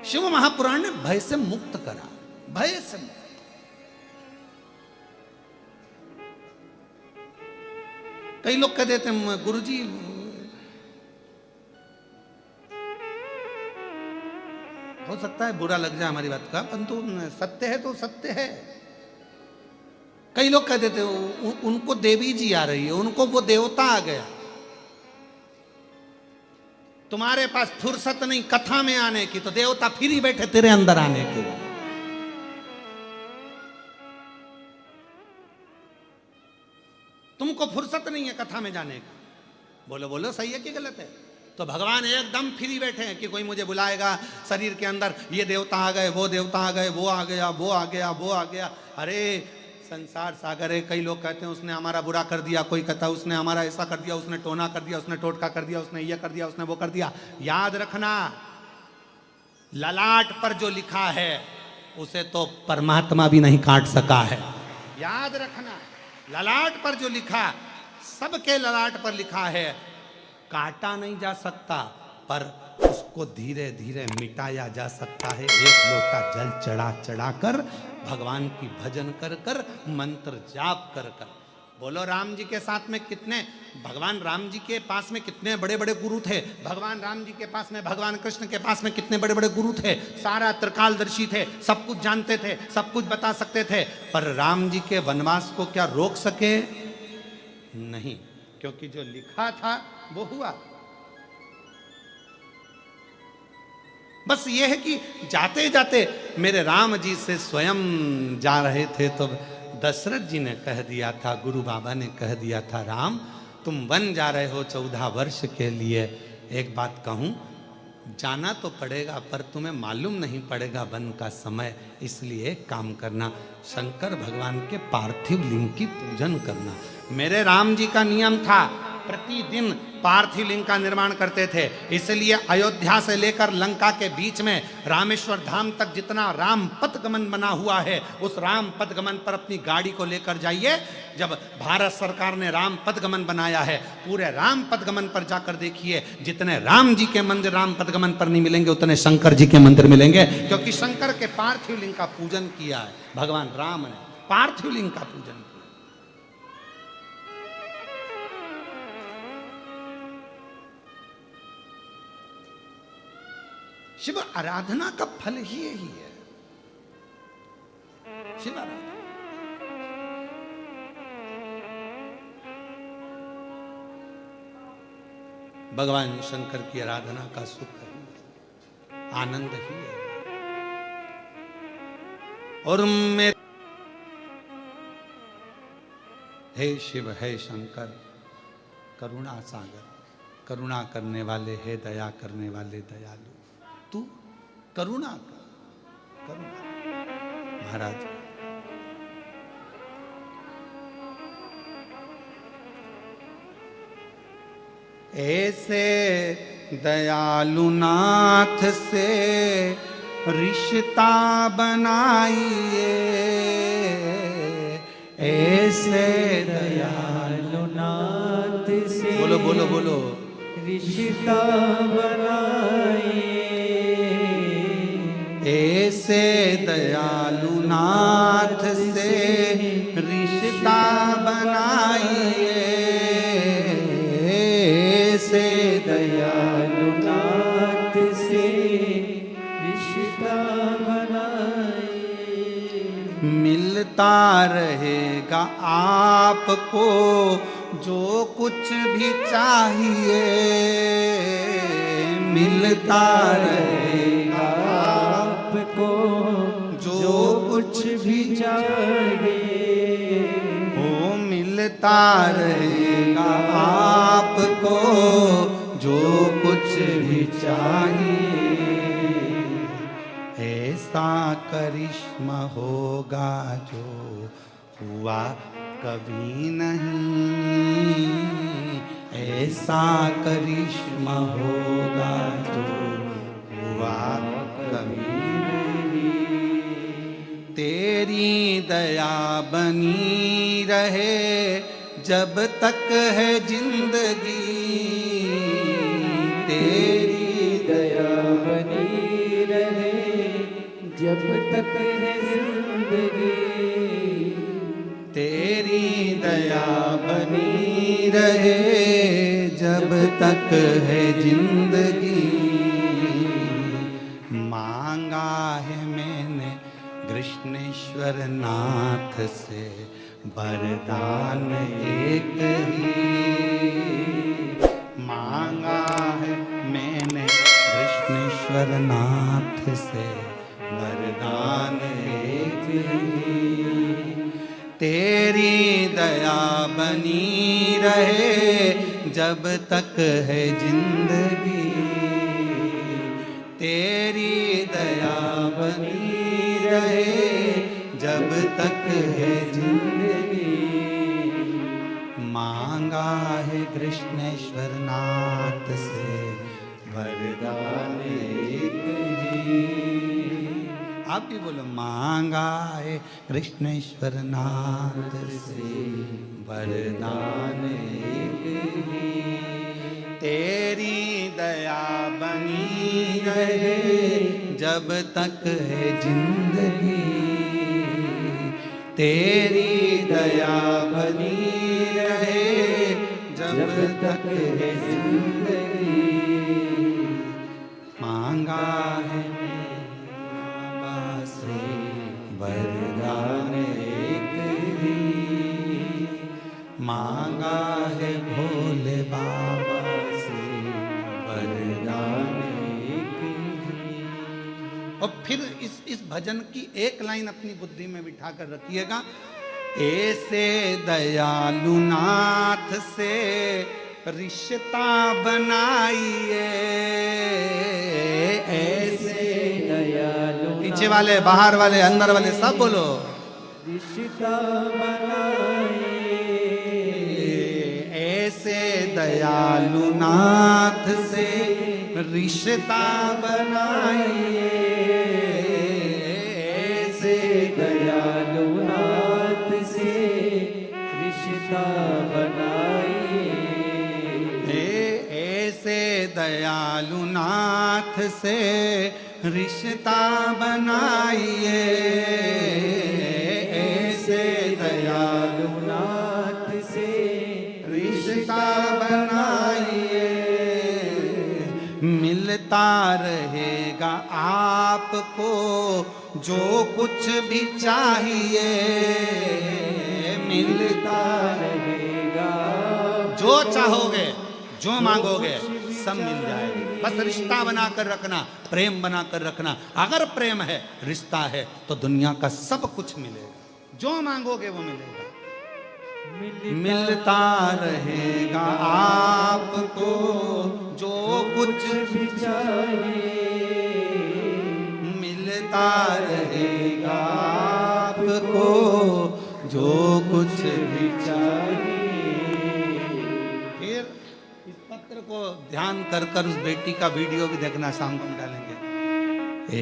शिव महापुराण ने भय से मुक्त करा, भय से मुक्त। कई लोग कह देते हैं गुरुजी हो सकता है बुरा लग जाए हमारी बात का, परंतु सत्य है तो सत्य है। कई लोग कह देते उनको देवी जी आ रही है, उनको वो देवता आ गया, तुम्हारे पास फुर्सत नहीं कथा में आने की, तो देवता फिर ही बैठे तेरे अंदर आने के। तुमको फुर्सत नहीं है कथा में जाने का। बोलो बोलो सही है कि गलत है? तो भगवान एकदम फ्री बैठे हैं कि कोई मुझे बुलाएगा, शरीर के अंदर ये देवता आ गए, वो देवता आ गए, वो आ गया, वो आ गया, वो आ गया। अरे संसार सागर है। कई लोग कहते हैं उसने हमारा बुरा कर दिया, कोई कहता है उसने हमारा ऐसा कर दिया, उसने टोना कर दिया, उसने टोटका कर दिया, उसने ये कर दिया, उसने वो कर दिया। याद रखना, ललाट पर जो लिखा है उसे तो परमात्मा भी नहीं काट सका है। याद रखना, ललाट पर जो लिखा, सबके ललाट पर लिखा है, काटा नहीं जा सकता, पर उसको धीरे धीरे मिटाया जा सकता है। एक लोटा जल चढ़ा चढ़ा कर, भगवान की भजन कर कर, मंत्र जाप कर कर। बोलो राम जी के साथ में कितने, भगवान राम जी के पास में कितने बड़े बड़े गुरु थे, भगवान राम जी के पास में, भगवान कृष्ण के पास में कितने बड़े बड़े गुरु थे, सारा त्रिकालदर्शी थे, सब कुछ जानते थे, सब कुछ बता सकते थे। पर राम जी के वनवास को क्या रोक सके? नहीं, क्योंकि जो लिखा था वो हुआ। बस ये है कि जाते जाते मेरे राम जी से स्वयं जा रहे थे तो दशरथ जी ने कह दिया था, गुरु बाबा ने कह दिया था, राम तुम वन जा रहे हो 14 वर्ष के लिए, एक बात कहूं, जाना तो पड़ेगा पर तुम्हें मालूम नहीं पड़ेगा वन का समय, इसलिए काम करना, शंकर भगवान के पार्थिव लिंग की पूजन करना। मेरे राम जी का नियम था प्रतिदिन पार्थिव लिंग का निर्माण करते थे। इसलिए अयोध्या से लेकर लंका के बीच में रामेश्वर धाम तक जितना राम पथगमन बना हुआ है, उस राम पथगमन पर अपनी गाड़ी को लेकर जाइए। जब भारत सरकार ने राम पथगमन बनाया है, पूरे राम पथगमन पर जाकर देखिए, जितने राम जी के मंदिर राम पथगमन पर नहीं मिलेंगे, उतने शंकर जी के मंदिर मिलेंगे, क्योंकि शंकर के पार्थिव लिंग का पूजन किया है भगवान राम ने, पार्थिव लिंग का पूजन किया। शिव आराधना का फल ही यही है, शिव आराधना। भगवान शंकर की आराधना का सुख ही, आनंद ही है। और मेरे हे शिव, हे शंकर, करुणा सागर, करुणा करने वाले, हे दया करने वाले दयालु, तू करुणा कर, करुणा। महाराज ऐसे दयालु नाथ से रिश्ता बनाइए, ऐसे दयालु नाथ से बोलो बोलो बोलो, रिश्ता बनाइए, ऐसे दयालु नाथ से रिश्ता बनाइए, ऐसे दयालु नाथ से रिश्ता बनाइए। मिलता रहेगा आपको जो कुछ भी चाहिए, मिलता रहेगा आपको जो कुछ भी चाहिए, वो मिलता रहेगा आपको जो कुछ भी चाहिए। ऐसा करिश्मा होगा जो हुआ कभी नहीं, ऐसा करिश्मा होगा जो हुआ कभी नहीं। तेरी दया बनी रहे जब तक है जिंदगी, तेरी दया बनी रहे जब तक है जिंदगी, तेरी दया बनी रहे जब तक है जिंदगी। मांगा है मैंने कृष्णेश्वर नाथ से वरदान एक ही, मांगा है मैंने कृष्णेश्वर नाथ से वरदान एक ही। तेरी दया बनी रहे जब तक है जिंदगी, तेरी दया बनी रहे जब तक है जिंदगी। मांगा है कृष्णेश्वर नाथ से वरदान एक ही। आप भी बोलो, मांगा है कृष्णेश्वर नाथ से वरदान एक ही। तेरी दया बनी रहे जब तक है जिंदगी, तेरी दया बनी रहे जब तक है जिंदगी। मांगा है बाबा से वरदान एक ही, मांगा है भोले बाबा से वरदान एक ही। और फिर इस भजन की एक लाइन अपनी बुद्धि में बिठा कर रखिएगा, ऐसे दयालु नाथ से रिश्ता बनाइए, ऐसे दयालु पीछे वाले, बाहर वाले, अंदर वाले सब बोलो, रिश्ता बनाइए, ऐसे दयालु नाथ से रिश्ता बनाइए, ऐसे दयालु नाथ से रिश्ता बनाइए, ऐसे दयालु नाथ से रिश्ता बनाइए, ऐसे दयालु नाथ से रिश्ता बनाइए, मिलता रहेगा आपको जो कुछ भी चाहिए, मिलता रहेगा जो चाहोगे जो मांगोगे सब मिल जाएगा। बस रिश्ता बनाकर रखना, प्रेम बनाकर रखना। अगर प्रेम है, रिश्ता है, तो दुनिया का सब कुछ मिलेगा। जो मांगोगे वो मिलेगा। मिलता रहेगा आपको जो कुछ भी चाहिए, मिलता रहेगा आपको जो कुछ भी चाहिए। फिर इस पत्र को ध्यान कर कर उस बेटी का वीडियो भी देखना, शाम को हम डालेंगे।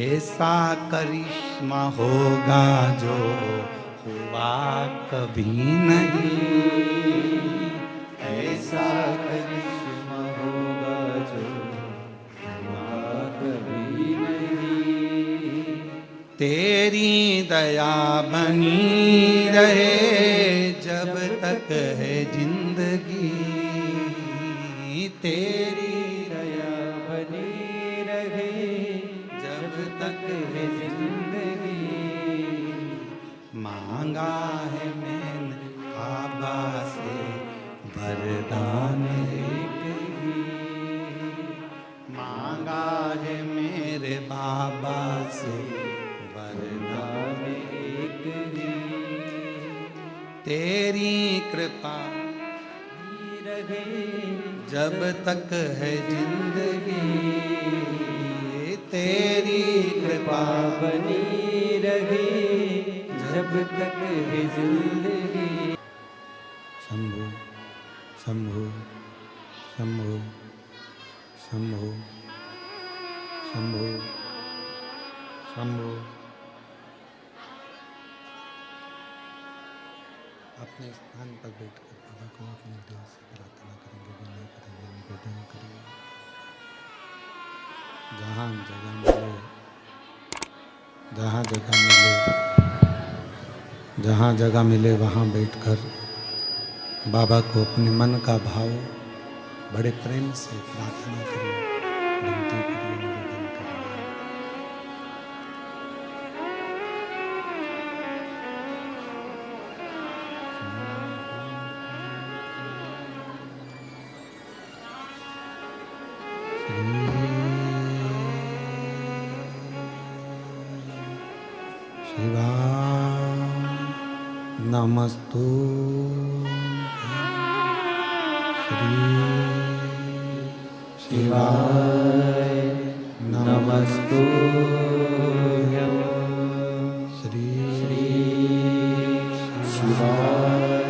ऐसा करिश्मा होगा जो हुआ कभी नहीं, ऐसा करिश्मा होगा जो हुआ कभी नहीं। तेरी दया बनी रहे जब तक है जिंदगी, तेरी दया बनी रहे जब तक है जिंदगी। मांगा है मैंने बाबा से वरदान एक ही, मांगा है मेरे बाबा से वरदान एक ही। तेरी कृपा रहे जब तक है जिंदगी, तेरी कृपा बनी रहे जब तक है जिंदगी। शंभु शंभु शंभु शंभु शंभु शंभु। अपने स्थान पर बैठकर बाबा को अपने दिल से प्रार्थना करेंगे, विनय करेंगे, निवेदन करेंगे। जहाँ जगह मिले, जहाँ जगह मिले, जहाँ जगह मिले वहाँ बैठकर बाबा को अपने मन का भाव बड़े प्रेम से प्रार्थना करिए, विनती करिए, निवेदन करिए। शिवा नमस्तु श्री शिवाय नमस्तु श्री शिवाय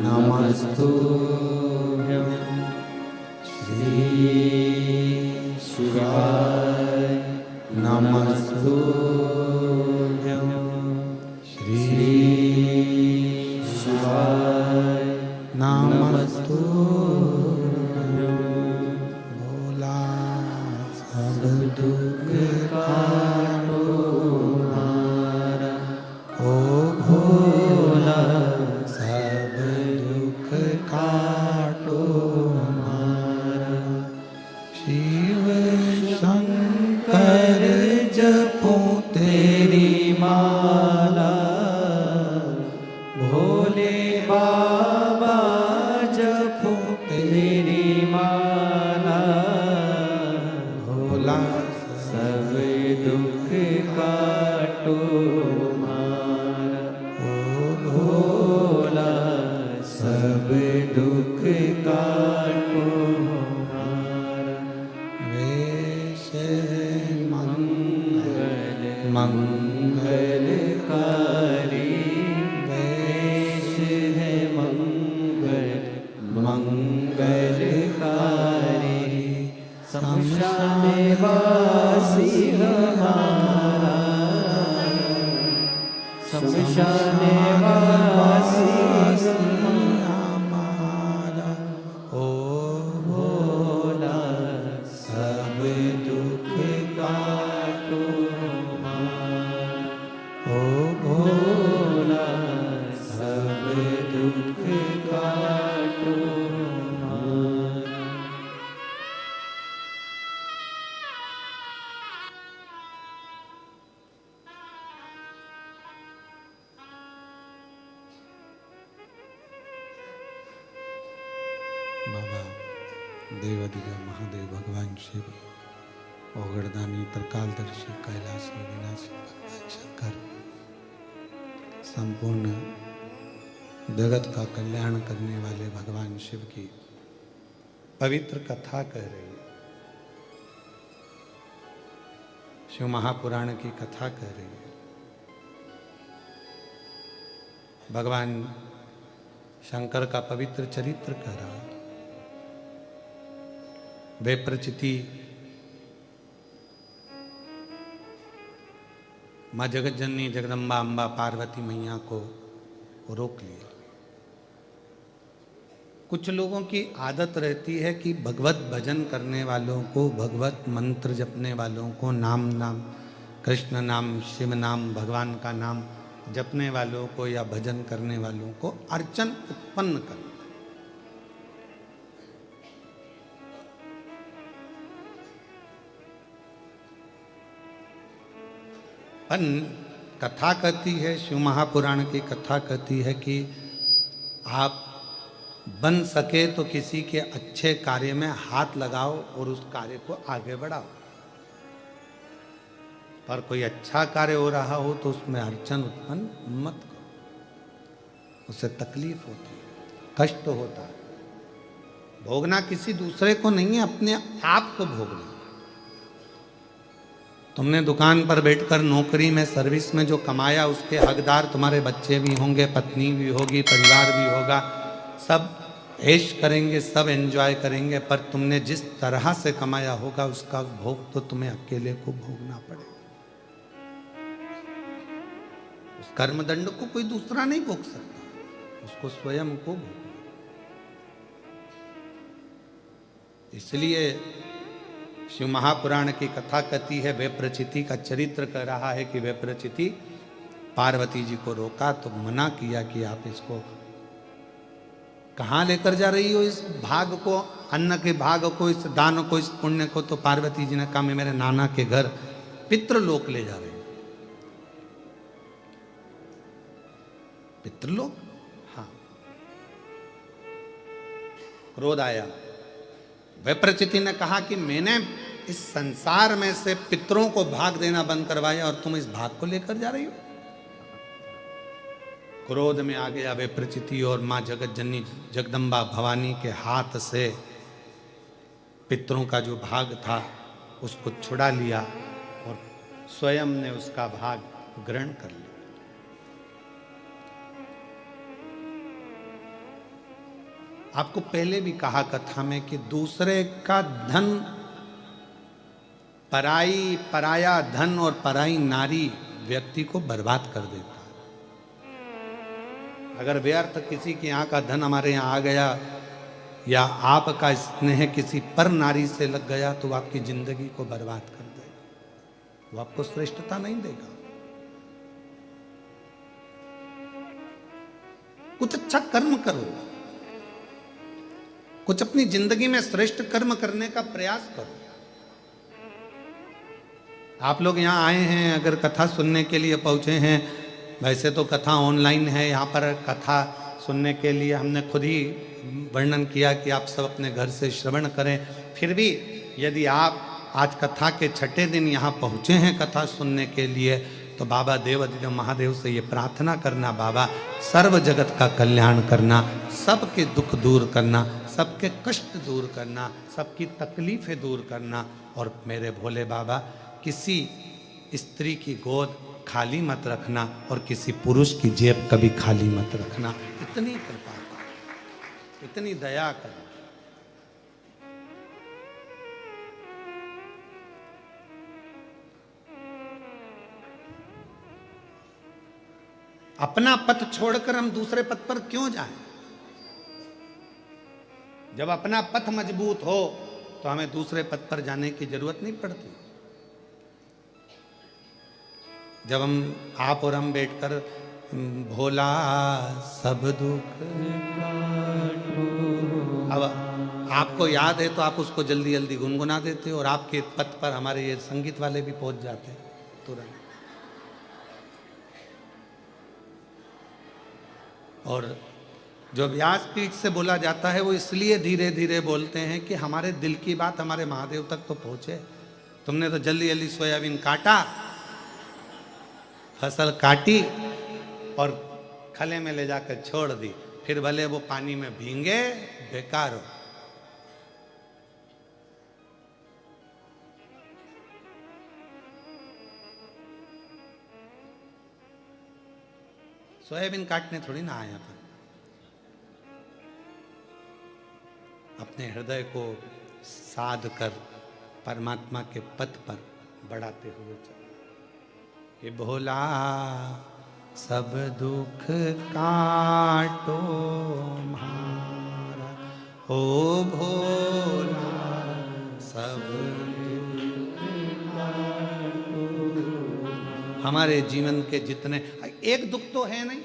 नमस्तु श्री शिवाय नमस्तु श्री शिवाय नमस्तु। भोला सब दुख काटो हमारा, ओ भोला सब दुख काटो हमारा। शिव शंकर जपो तेरी माला, भोले बाबा जपो तेरी माला। भोला सब दुख काटो हमारा, ओ भोला सब दुख काटो हमारा। वेश मंगल मंगलकारी, वेश है मंगल मंगल शमशान वासी हमारा, शमशान वासी हमारा। ओ भोला सब दुख काटो हमारा, ओ भोला सब दुख काटो हमारा। बाबा देवादिदेव महादेव भगवान शिव, ओगड़दानी त्रिकालदर्शी कैलाशी विनाशी भगवान शंकर, संपूर्ण जगत का कल्याण करने वाले भगवान शिव की पवित्र कथा कह रही है। शिव महापुराण की कथा कह रही है। भगवान शंकर का पवित्र चरित्र कह रहा है। वे प्रचिति माँ जगत जननी जगदम्बा अम्बा पार्वती मैया को रोक लिया। कुछ लोगों की आदत रहती है कि भगवत भजन करने वालों को, भगवत मंत्र जपने वालों को, नाम कृष्ण नाम, शिव नाम, भगवान का नाम जपने वालों को या भजन करने वालों को अर्चन उत्पन्न करना। पर कथा कहती है, शिव महापुराण की कथा कहती है कि आप बन सके तो किसी के अच्छे कार्य में हाथ लगाओ और उस कार्य को आगे बढ़ाओ। पर कोई अच्छा कार्य हो रहा हो तो उसमें अड़चन उत्पन्न मत करो, उससे तकलीफ होती है, कष्ट होता है। भोगना किसी दूसरे को नहीं है, अपने आप को भोगना। तुमने दुकान पर बैठकर नौकरी में, सर्विस में जो कमाया उसके हकदार तुम्हारे बच्चे भी होंगे, पत्नी भी होगी, परिवार भी होगा, सब ऐश करेंगे, सब एंजॉय करेंगे। पर तुमने जिस तरह से कमाया होगा उसका भोग तो तुम्हें अकेले को भोगना पड़ेगा। उस कर्मदंड को कोई दूसरा नहीं भोग सकता, उसको स्वयं को भोगना। इसलिए शिव महापुराण की कथा कहती है, वे प्रचिति का चरित्र कह रहा है कि वे प्रचिति पार्वती जी को रोका तो मना किया कि आप इसको कहाँ लेकर जा रही हो, इस भाग को, अन्न के भाग को, इस दान को, इस पुण्य को। तो पार्वती जी ने कहा मैं मेरे नाना के घर पितृलोक ले जा रही हूं। पितृलोक? हाँ। क्रोध आया। विप्रचिति ने कहा कि मैंने इस संसार में से पितरों को भाग देना बंद करवाया और तुम इस भाग को लेकर जा रही हो। क्रोध में आ गया विप्रचिति और मां जगत जननी जगदम्बा भवानी के हाथ से पितरों का जो भाग था उसको छुड़ा लिया और स्वयं ने उसका भाग ग्रहण कर लिया। आपको पहले भी कहा कथा में कि दूसरे का धन, पराया धन और पराई नारी व्यक्ति को बर्बाद कर देता है। अगर व्यर्थ किसी के यहाँ का धन हमारे यहाँ आ गया या आपका स्नेह किसी पर नारी से लग गया तो आपकी जिंदगी को बर्बाद कर देगा, वो आपको श्रेष्ठता नहीं देगा। कुछ अच्छा कर्म करो, कुछ अपनी जिंदगी में श्रेष्ठ कर्म करने का प्रयास करो। आप लोग यहाँ आए हैं, अगर कथा सुनने के लिए पहुंचे हैं, वैसे तो कथा ऑनलाइन है, यहाँ पर कथा सुनने के लिए हमने खुद ही वर्णन किया कि आप सब अपने घर से श्रवण करें। फिर भी यदि आप आज कथा के छठे दिन यहाँ पहुँचे हैं कथा सुनने के लिए, तो बाबा देवादिदेव महादेव से ये प्रार्थना करना, बाबा सर्व जगत का कल्याण करना, सबके दुख दूर करना, सबके कष्ट दूर करना, सबकी तकलीफें दूर करना। और मेरे भोले बाबा, किसी स्त्री की गोद खाली मत रखना और किसी पुरुष की जेब कभी खाली मत रखना। इतनी कृपा कर, इतनी दया कर। अपना पथ छोड़कर हम दूसरे पथ पर क्यों जाएं? जब अपना पथ मजबूत हो तो हमें दूसरे पथ पर जाने की जरूरत नहीं पड़ती। जब हम आप और हम बैठकर भोला सब दुख काटो, अब आपको याद है तो आप उसको जल्दी जल्दी गुनगुना देते हो और आपके पथ पर हमारे ये संगीत वाले भी पहुंच जाते हैं तुरंत। और जो व्यासपीठ से बोला जाता है वो इसलिए धीरे धीरे बोलते हैं कि हमारे दिल की बात हमारे महादेव तक तो पहुंचे। तुमने तो जल्दी जल्दी सोयाबीन काटा, फसल काटी और खले में ले जाकर छोड़ दी, फिर भले वो पानी में भींगे, बेकार हो। सोयाबीन काटने थोड़ी ना आया था, अपने हृदय को साध कर परमात्मा के पथ पर बढ़ाते हुए चलो। ये भोला सब दुख काटो मारा, ओ भोला सब दुख काटो। हमारे जीवन के जितने, एक दुख तो है नहीं,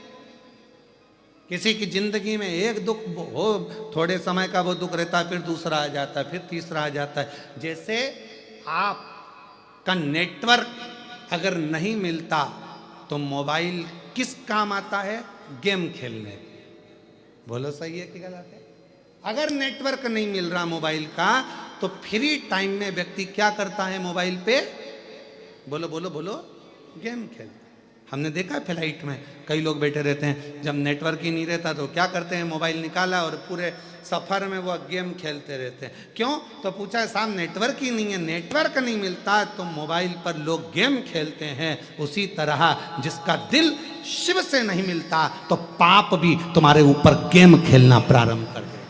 किसी की जिंदगी में एक दुख हो, थोड़े समय का वो दुख रहता है, फिर दूसरा आ जाता है, फिर तीसरा आ जाता है। जैसे आप का नेटवर्क अगर नहीं मिलता तो मोबाइल किस काम आता है? गेम खेलने। बोलो सही है कि गलत है? अगर नेटवर्क नहीं मिल रहा मोबाइल का तो फ्री टाइम में व्यक्ति क्या करता है मोबाइल पे? बोलो बोलो बोलो, गेम खेलता। हमने देखा है फ्लाइट में कई लोग बैठे रहते हैं, जब नेटवर्क ही नहीं रहता तो क्या करते हैं? मोबाइल निकाला और पूरे सफर में वो गेम खेलते रहते हैं। क्यों? तो पूछा साहब नेटवर्क ही नहीं है। नेटवर्क नहीं मिलता तो मोबाइल पर लोग गेम खेलते हैं। उसी तरह जिसका दिल शिव से नहीं मिलता तो पाप भी तुम्हारे ऊपर गेम खेलना प्रारंभ कर देगा।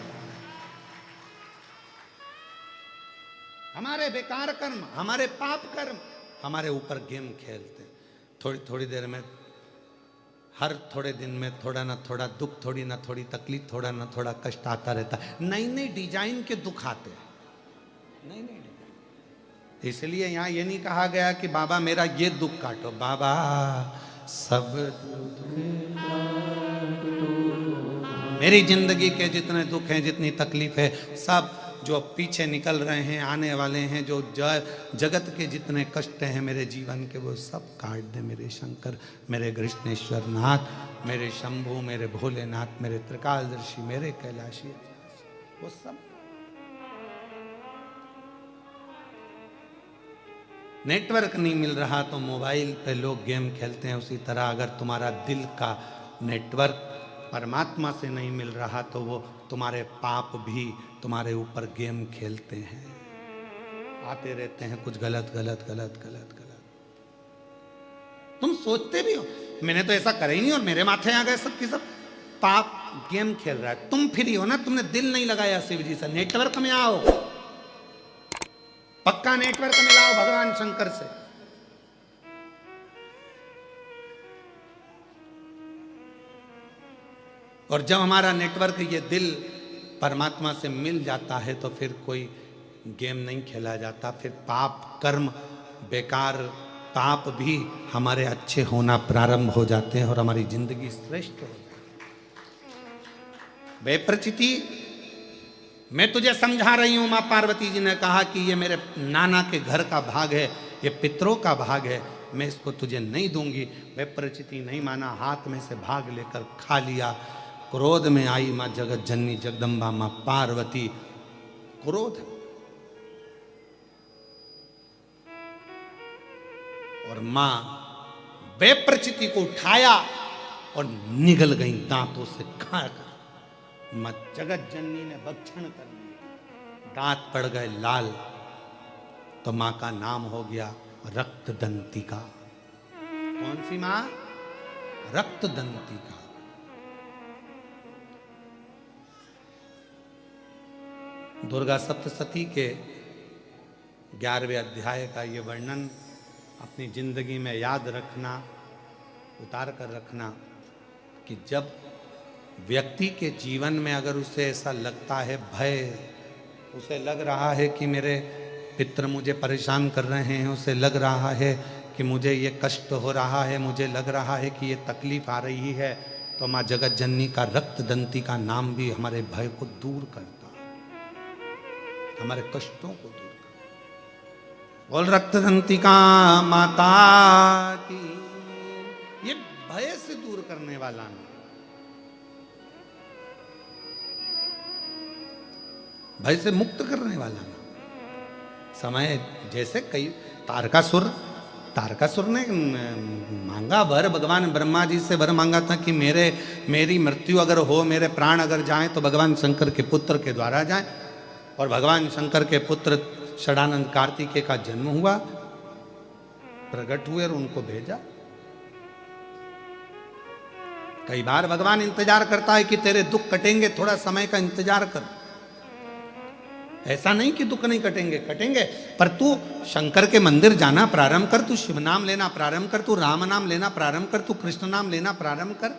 हमारे बेकार कर्म, हमारे पाप कर्म हमारे ऊपर गेम खेलते हैं। थोड़ी थोड़ी देर में, हर थोड़े दिन में थोड़ा ना थोड़ा दुख, थोड़ी ना थोड़ी तकलीफ, थोड़ा ना थोड़ा कष्ट आता रहता है। नई नई डिजाइन के दुख आते हैं, नई नई डिजाइन। इसलिए यहाँ ये नहीं कहा गया कि बाबा मेरा ये दुख काटो, बाबा सब दुख काटो। मेरी जिंदगी के जितने दुख हैं, जितनी तकलीफ है, सब जो पीछे निकल रहे हैं, आने वाले हैं, जो जगत के जितने कष्ट हैं मेरे जीवन के, वो सब काट दे मेरे शंकर, मेरे कृष्णेश्वर नाथ, मेरे शंभू, मेरे भोलेनाथ, मेरे त्रिकालदर्शी, मेरे कैलाशी, वो सब। नेटवर्क नहीं मिल रहा तो मोबाइल पे लोग गेम खेलते हैं। उसी तरह अगर तुम्हारा दिल का नेटवर्क परमात्मा से नहीं मिल रहा तो वो तुम्हारे पाप भी तुम्हारे ऊपर गेम खेलते हैं, आते रहते हैं कुछ गलत गलत गलत गलत गलत। तुम सोचते भी हो मैंने तो ऐसा करा ही नहीं और मेरे माथे आ गए सब की सब। पाप गेम खेल रहा है, तुम फ्री हो ना, तुमने दिल नहीं लगाया शिव जी से। नेटवर्क में आओ, पक्का नेटवर्क में लाओ भगवान शंकर से। और जब हमारा नेटवर्क ये दिल परमात्मा से मिल जाता है तो फिर कोई गेम नहीं खेला जाता। फिर पाप कर्म बेकार, पाप भी हमारे अच्छे होना प्रारंभ हो जाते हैं और हमारी जिंदगी श्रेष्ठ हो जाती है। बेप्रचिति, मैं तुझे समझा रही हूं, मां पार्वती जी ने कहा कि ये मेरे नाना के घर का भाग है, ये पितरों का भाग है, मैं इसको तुझे नहीं दूंगी। बेप्रचिति नहीं माना, हाथ में से भाग लेकर खा लिया। क्रोध में आई मां जगत जननी जगदम्बा मां पार्वती, क्रोध। और मां बेप्रचिति को उठाया और निगल गई दांतों से खाकर। मां जगत जननी ने भक्षण कर लिया, दांत पड़ गए लाल। तो मां का नाम हो गया रक्तदंतिका। कौन सी मां? रक्तदंतिका। दुर्गा सप्तशती के 11वें अध्याय का ये वर्णन अपनी जिंदगी में याद रखना, उतार कर रखना। कि जब व्यक्ति के जीवन में अगर उसे ऐसा लगता है भय, उसे लग रहा है कि मेरे पितृ मुझे परेशान कर रहे हैं, उसे लग रहा है कि मुझे ये कष्ट हो रहा है, मुझे लग रहा है कि ये तकलीफ आ रही है, तो माँ जगत जननी का रक्त दंती का नाम भी हमारे भय को दूर करता, हमारे कष्टों को दूर करता। बोल रक्त दंती का माता की, ये भय से दूर करने वाला नाम, भय से मुक्त करने वाला नाम। समय जैसे कई तारकासुर ने मांगा वर, भगवान ब्रह्मा जी से वर मांगा था कि मेरी मृत्यु अगर हो, मेरे प्राण अगर जाएं तो भगवान शंकर के पुत्र के द्वारा जाएं। और भगवान शंकर के पुत्र षडानंद कार्तिकेय का जन्म हुआ, प्रकट हुए और उनको भेजा। कई बार भगवान इंतजार करता है कि तेरे दुख कटेंगे, थोड़ा समय का इंतजार कर। ऐसा नहीं कि दुख नहीं कटेंगे, कटेंगे, पर तू शंकर के मंदिर जाना प्रारंभ कर, तू शिव नाम लेना प्रारंभ कर, तू राम नाम लेना प्रारंभ कर, तू कृष्ण नाम लेना प्रारंभ कर,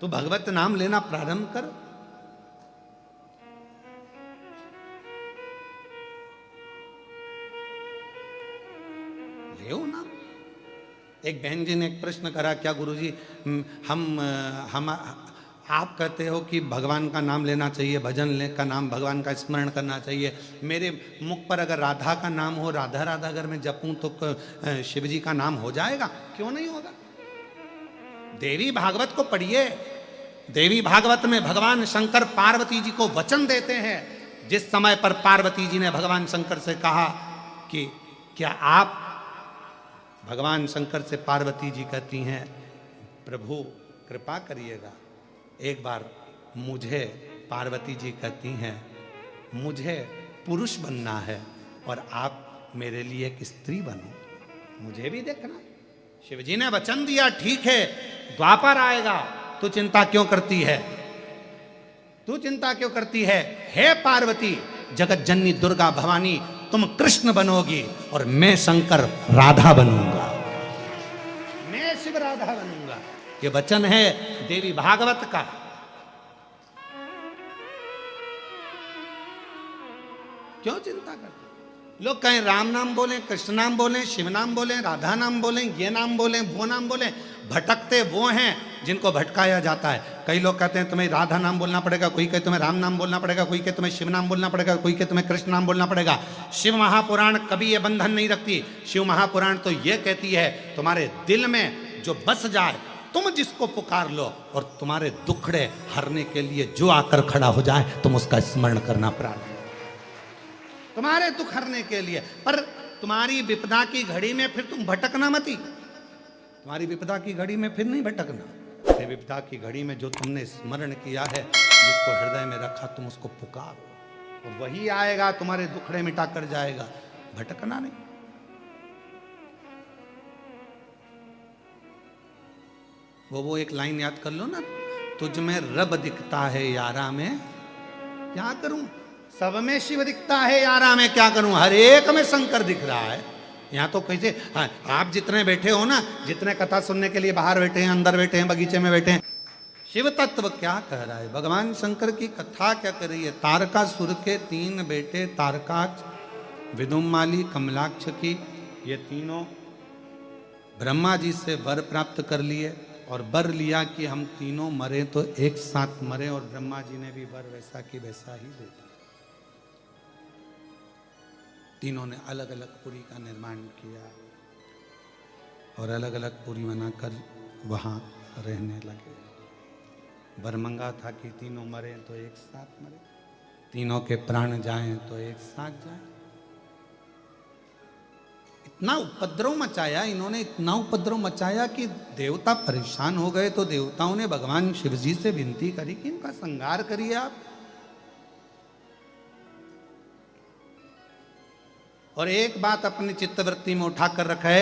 तू भगवत नाम लेना प्रारंभ कर। ले ना। एक बहन जी ने एक प्रश्न करा, क्या गुरुजी हम आप कहते हो कि भगवान का नाम लेना चाहिए, भजन का नाम, भगवान का स्मरण करना चाहिए, मेरे मुख पर अगर राधा का नाम हो, राधा राधा अगर मैं जपूं तो शिव जी का नाम हो जाएगा? क्यों नहीं होगा? देवी भागवत को पढ़िए। देवी भागवत में भगवान शंकर पार्वती जी को वचन देते हैं। जिस समय पर पार्वती जी ने भगवान शंकर से कहा कि क्या आप, भगवान शंकर से पार्वती जी कहती हैं, प्रभु कृपा करिएगा, एक बार मुझे, पार्वती जी कहती हैं, मुझे पुरुष बनना है और आप मेरे लिए एक स्त्री बनो, मुझे भी देखना। शिवजी ने वचन दिया, ठीक है द्वापर आएगा, तू चिंता क्यों करती है, तू चिंता क्यों करती है? हे पार्वती, जगत जननी दुर्गा भवानी, तुम कृष्ण बनोगी और मैं शंकर राधा बनूंगा, मैं शिव राधा बनूंगा। ये वचन है देवी भागवत का। क्यों चिंता करते? लोग कहें राम नाम बोलें, कृष्ण नाम बोलें, शिव नाम बोलें, राधा नाम बोलें, ये नाम बोलें, वो नाम बोलें, भटकते वो हैं जिनको भटकाया जाता है। कई लोग कहते हैं तुम्हें राधा नाम बोलना पड़ेगा, कोई कहे तुम्हें राम नाम बोलना पड़ेगा, कोई कहे तुम्हें शिव नाम बोलना पड़ेगा, कोई कहे तुम्हें कृष्ण नाम बोलना पड़ेगा। शिव महापुराण कभी ये बंधन नहीं रखती। शिव महापुराण तो ये कहती है तुम्हारे दिल में जो बस जाए, तुम जिसको पुकार लो और तुम्हारे दुखड़े हरने के लिए जो आकर खड़ा हो जाए, तुम उसका स्मरण करना प्रारंभ, तुम्हारे दुख हरने के लिए। पर तुम्हारी विपदा की घड़ी में फिर तुम भटकना मती, तुम्हारी विपदा की घड़ी में फिर नहीं भटकना। ये विपदा की घड़ी में जो तुमने स्मरण किया है, जिसको हृदय में रखा, तुम उसको पुकारो और वही आएगा, तुम्हारे दुखड़े मिटा कर जाएगा, भटकना नहीं। वो एक लाइन याद कर लो ना, तुझ में रब दिखता है यारा में क्या करूं, सब में शिव दिखता है यारा में क्या करूं, हर एक में शंकर दिख रहा है। यहाँ तो कैसे, हाँ, आप जितने बैठे हो ना, जितने कथा सुनने के लिए बाहर बैठे हैं, अंदर बैठे हैं, बगीचे में बैठे हैं, शिव तत्व क्या कह रहा है, भगवान शंकर की कथा क्या कर रही है। तारकासुर के 3 बेटे, तारकाक्ष, विदुमाली, कमलाक्ष की, ये तीनों ब्रह्मा जी से वर प्राप्त कर लिए और वर लिया कि हम तीनों मरे तो एक साथ मरे, और ब्रह्मा जी ने भी वर वैसा की वैसा ही दे दिया। तीनों ने अलग अलग पुरी का निर्माण किया और अलग अलग पुरी बनाकर वहाँ रहने लगे। वरमंगा था कि तीनों मरे तो एक साथ मरे, तीनों के प्राण जाएं तो एक साथ जाएं। इतना उपद्रव मचाया इन्होंने, इतना उपद्रव मचाया कि देवता परेशान हो गए। तो देवताओं ने भगवान शिव जी से विनती करी कि इनका संहार करिए आप। और एक बात अपनी चित्तवृत्ति में उठा कर रखे,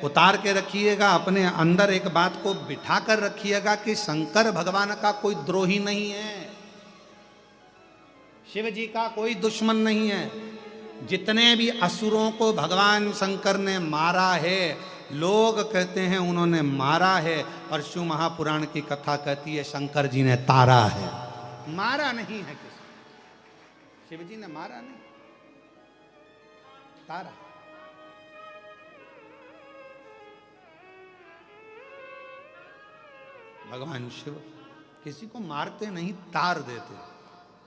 उतार के रखिएगा, अपने अंदर एक बात को बिठा कर रखिएगा कि शंकर भगवान का कोई द्रोही नहीं है, शिव जी का कोई दुश्मन नहीं है। जितने भी असुरों को भगवान शंकर ने मारा है, लोग कहते हैं उन्होंने मारा है, और शिव महापुराण की कथा कहती है शंकर जी ने तारा है। मारा नहीं है किसी, शिव जी ने मारा नहीं, तारा। भगवान शिव किसी को मारते नहीं, तार देते।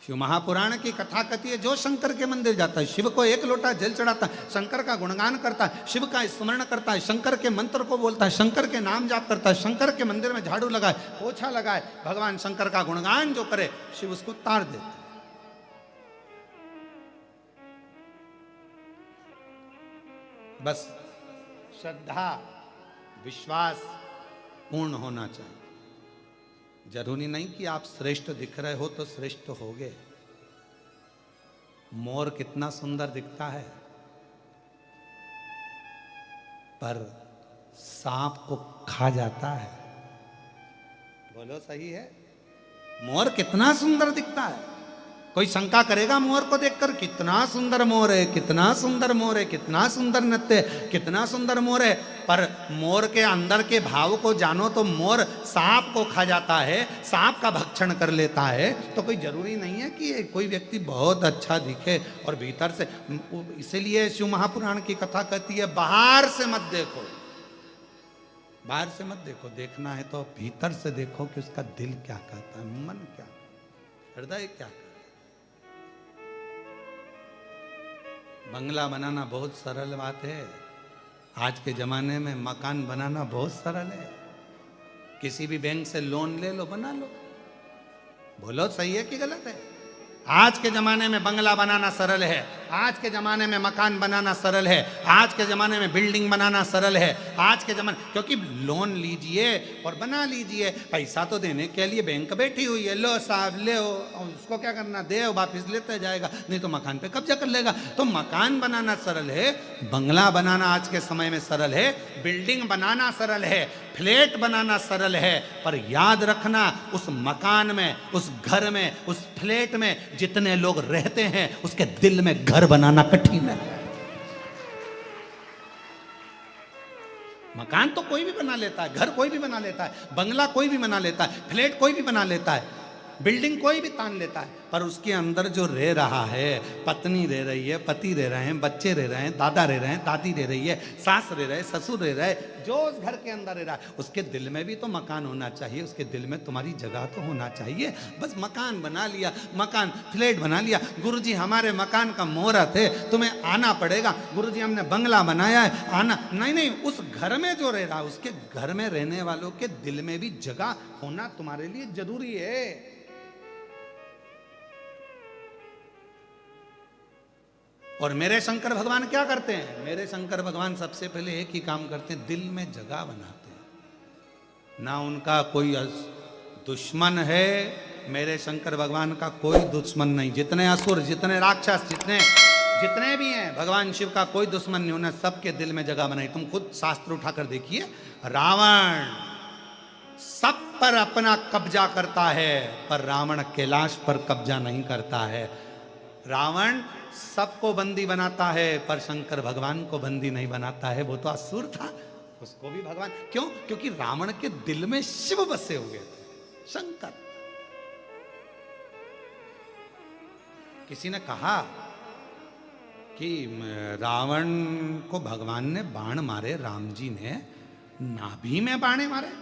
शिव महापुराण की कथा कहती है जो शंकर के मंदिर जाता है, शिव को एक लोटा जल चढ़ाता है, शंकर का गुणगान करता है, शिव का स्मरण करता है, शंकर के मंत्र को बोलता है, शंकर के नाम जाप करता है, शंकर के मंदिर में झाड़ू लगाए, पोछा लगाए, भगवान शंकर का गुणगान जो करे, शिव उसको तार देता है। बस श्रद्धा विश्वास पूर्ण होना चाहिए। जरूरी नहीं कि आप श्रेष्ठ दिख रहे हो तो श्रेष्ठ होगे। मोर कितना सुंदर दिखता है, पर सांप को खा जाता है। बोलो सही है? मोर कितना सुंदर दिखता है, कोई शंका करेगा मोर को देखकर, कितना सुंदर मोर है, कितना सुंदर मोर है, कितना सुंदर नृत्य, कितना सुंदर मोर है। पर मोर के अंदर के भाव को जानो तो मोर सांप को खा जाता है, सांप का भक्षण कर लेता है। तो कोई जरूरी नहीं है कि कोई व्यक्ति बहुत अच्छा दिखे और भीतर से। इसीलिए शिव महापुराण की कथा कहती है बाहर से मत देखो, बाहर से मत देखो, देखना है तो भीतर से देखो कि उसका दिल क्या कहता है, मन क्या, हृदय क्या। बंगला बनाना बहुत सरल बात है, आज के जमाने में मकान बनाना बहुत सरल है। किसी भी बैंक से लोन ले लो, बना लो। बोलो सही है कि गलत है? आज के जमाने में बंगला बनाना सरल है, आज के जमाने में मकान बनाना सरल है, आज के जमाने में बिल्डिंग बनाना सरल है। आज के जमाने, क्योंकि लोन लीजिए और बना लीजिए, पैसा तो देने के लिए बैंक बैठी हुई है, लो साहब ले, उसको क्या करना, दे वापिस लेते जाएगा, नहीं तो मकान पे कब्जा कर लेगा। तो मकान बनाना सरल है, बंगला बनाना आज के समय में सरल है, बिल्डिंग बनाना सरल है, फ्लैट बनाना सरल है। पर याद रखना, उस मकान में, उस घर में, उस फ्लैट में जितने लोग रहते हैं, उसके दिल में घर बनाना कठिन है। मकान तो कोई भी बना लेता है, घर कोई भी बना लेता है, बंगला कोई भी बना लेता है, फ्लैट कोई भी बना लेता है, बिल्डिंग कोई भी तान लेता है। पर उसके अंदर जो रह रहा है, पत्नी रह रही है, पति रह रहे हैं, बच्चे रह रहे हैं, दादा रह रहे हैं, दादी रह रही है, सास रह रहे, ससुर रह रहे, जो उस घर के अंदर रह रहा है, उसके दिल में भी तो मकान होना चाहिए, उसके दिल में तुम्हारी जगह तो होना चाहिए। बस मकान बना लिया, मकान फ्लैट बना लिया, गुरुजी हमारे मकान का मुहूर्त है, तुम्हें आना पड़ेगा, गुरुजी हमने बंगला बनाया है, आना। नहीं नहीं, उस घर में जो रह रहा है, उसके घर में रहने वालों के दिल में भी जगह होना तुम्हारे लिए जरूरी है। और मेरे शंकर भगवान क्या करते हैं? मेरे शंकर भगवान सबसे पहले एक ही काम करते हैं, दिल में जगह बनाते हैं। ना उनका कोई दुश्मन है, मेरे शंकर भगवान का कोई दुश्मन नहीं। जितने असुर, जितने राक्षस, जितने भी हैं, भगवान शिव का कोई दुश्मन नहीं, उन्हें सबके दिल में जगह बनाई। तुम खुद शास्त्र उठाकर देखिए, रावण सब पर अपना कब्जा करता है, पर रावण कैलाश पर कब्जा नहीं करता है। रावण सबको बंदी बनाता है, पर शंकर भगवान को बंदी नहीं बनाता है। वो तो असुर था, उसको भी भगवान, क्यों? क्योंकि रावण के दिल में शिव बसे हुए थे, शंकर। किसी ने कहा कि रावण को भगवान ने बाण मारे, राम जी ने नाभि में बाणे मारे,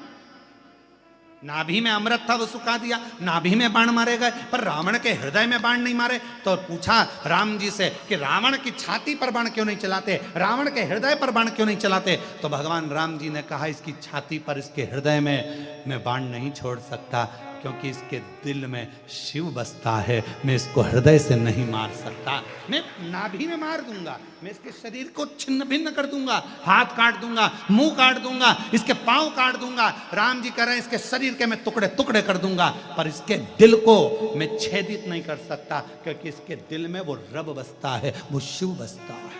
नाभि में अमृत था वो सुखा दिया, नाभि में बाण मारे गए, पर रावण के हृदय में बाण नहीं मारे। तो पूछा राम जी से कि रावण की छाती पर बाण क्यों नहीं चलाते, रावण के हृदय पर बाण क्यों नहीं चलाते? तो भगवान राम जी ने कहा इसकी छाती पर, इसके हृदय में मैं बाण नहीं छोड़ सकता, क्योंकि इसके दिल में शिव बसता है। मैं इसको हृदय से नहीं मार सकता, मैं नाभि में मार दूंगा, मैं इसके शरीर को छिन्न भिन्न कर दूंगा, हाथ काट दूंगा, मुंह काट दूंगा, इसके पांव काट दूंगा। राम जी कह रहे हैं इसके शरीर के मैं टुकड़े टुकड़े कर दूंगा, पर इसके दिल को मैं छेदित नहीं कर सकता, क्योंकि इसके दिल में वो रब बसता है, वो शिव बसता है।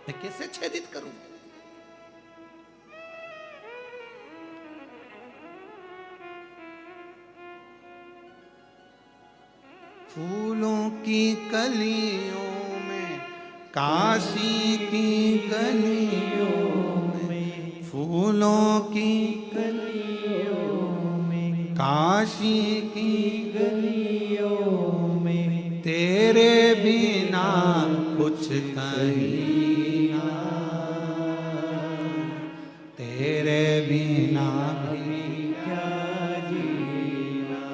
मैं कैसे छेदित करूं? फूलों की कलियों में, काशी की गलियों में, फूलों की गलियों में, काशी की गलियों में, तेरे बिना कुछ कहीं ना, तेरे बिना भी क्या जीना।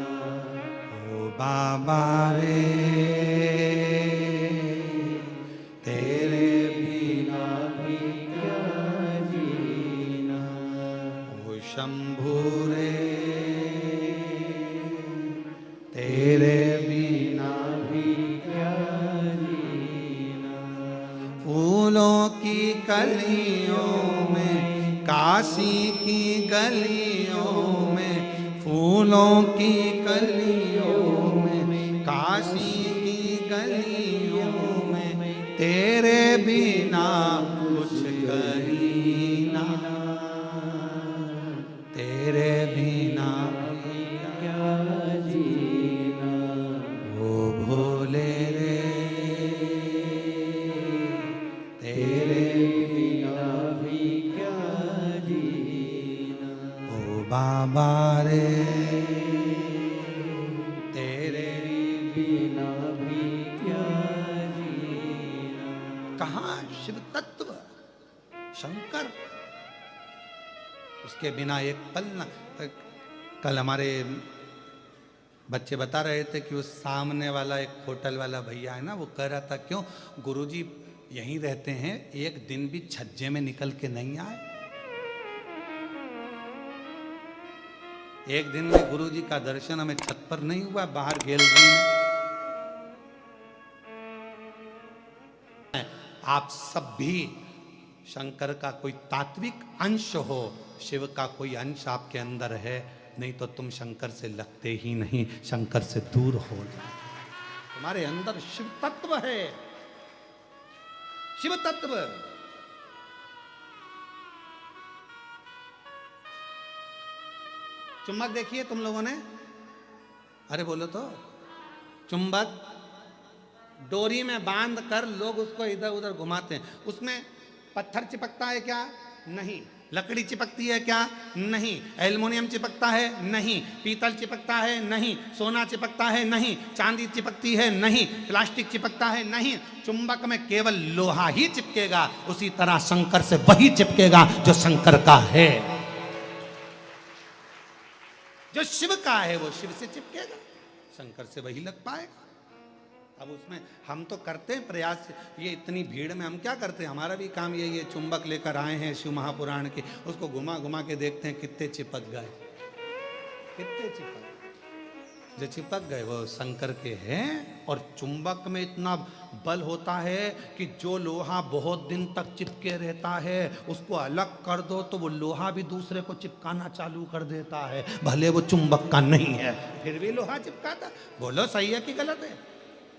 ओ बाबा रे, तेरे बिना भी क्या जीना। ओ शंभू रे, तेरे बिना भी क्या जीना। फूलों की कलियों में, काशी की गलियों में, फूलों की कलियों में, काशी की गलियों में, तेरे बिना कुछ कहीं ना, तेरे बिना भी क्या जीना। ओ भोले रे, तेरे बिना भी क्या जीना। ओ बाबा रे, तेरे बिना भी क्या जीना। कहाँ शिव तत्व शंकर, उसके बिना एक पल न। कल हमारे बच्चे बता रहे थे कि उस सामने वाला एक होटल वाला भैया है ना, वो कह रहा था क्यों गुरुजी यहीं रहते हैं, एक दिन भी छज्जे में निकल के नहीं आए। एक दिन में गुरुजी का दर्शन हमें छत पर नहीं हुआ, बाहर गैलरी में। आप सब भी शंकर का कोई तात्विक अंश हो, शिव का कोई अंश आपके अंदर है, नहीं तो तुम शंकर से लगते ही नहीं, शंकर से दूर हो जाओ। तुम्हारे अंदर शिव तत्व है, शिव तत्व। चुंबक देखिए तुम लोगों ने, अरे बोलो तो, चुंबक डोरी में बांध कर लोग उसको इधर उधर घुमाते हैं, उसमें पत्थर चिपकता है क्या? नहीं। लकड़ी चिपकती है क्या? नहीं। एल्युमिनियम चिपकता है? नहीं। पीतल चिपकता है? नहीं। सोना चिपकता है? नहीं। चांदी चिपकती है? नहीं। प्लास्टिक चिपकता है? नहीं। चुंबक में केवल लोहा ही चिपकेगा। उसी तरह शंकर से वही चिपकेगा जो शंकर का है, जो शिव का है वो शिव से चिपकेगा, शंकर से वही लग पाएगा। अब उसमें हम तो करते हैं प्रयास, ये इतनी भीड़ में हम क्या करते हैं, हमारा भी काम यही है, चुंबक लेकर आए हैं शिव महापुराण के, उसको घुमा घुमा के देखते हैं कितने चिपक गए, कितने चिपक, जो चिपक गए वो शंकर के हैं। और चुंबक में इतना बल होता है कि जो लोहा बहुत दिन तक चिपके रहता है, उसको अलग कर दो तो वो लोहा भी दूसरे को चिपकाना चालू कर देता है, भले वो चुंबक का नहीं है, फिर भी लोहा चिपकाता। बोलो सही है कि गलत है?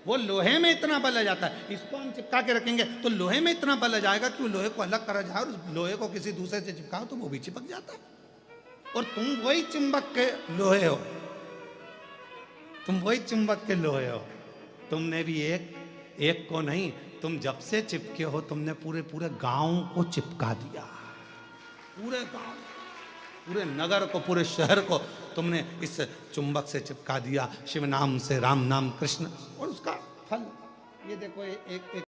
वो लोहे में इतना बल आ जाता है, इसको हम चिपका के रखेंगे तो लोहे में इतना बल आ जाएगा कि वो लोहे को अलग करा जाए और लोहे को किसी दूसरे से चिपकाओ तो वो भी चिपक जाता है। और तुम वही चुंबक के लोहे हो, तुम वही चुंबक के लोहे हो। तुमने भी एक को नहीं, तुम जब से चिपके हो तुमने पूरे पूरे गांव को चिपका दिया, पूरे गांव, पूरे नगर को, पूरे शहर को तुमने इस चुंबक से चिपका दिया, शिव नाम से, राम नाम, कृष्ण। और उसका फल ये देखो, एक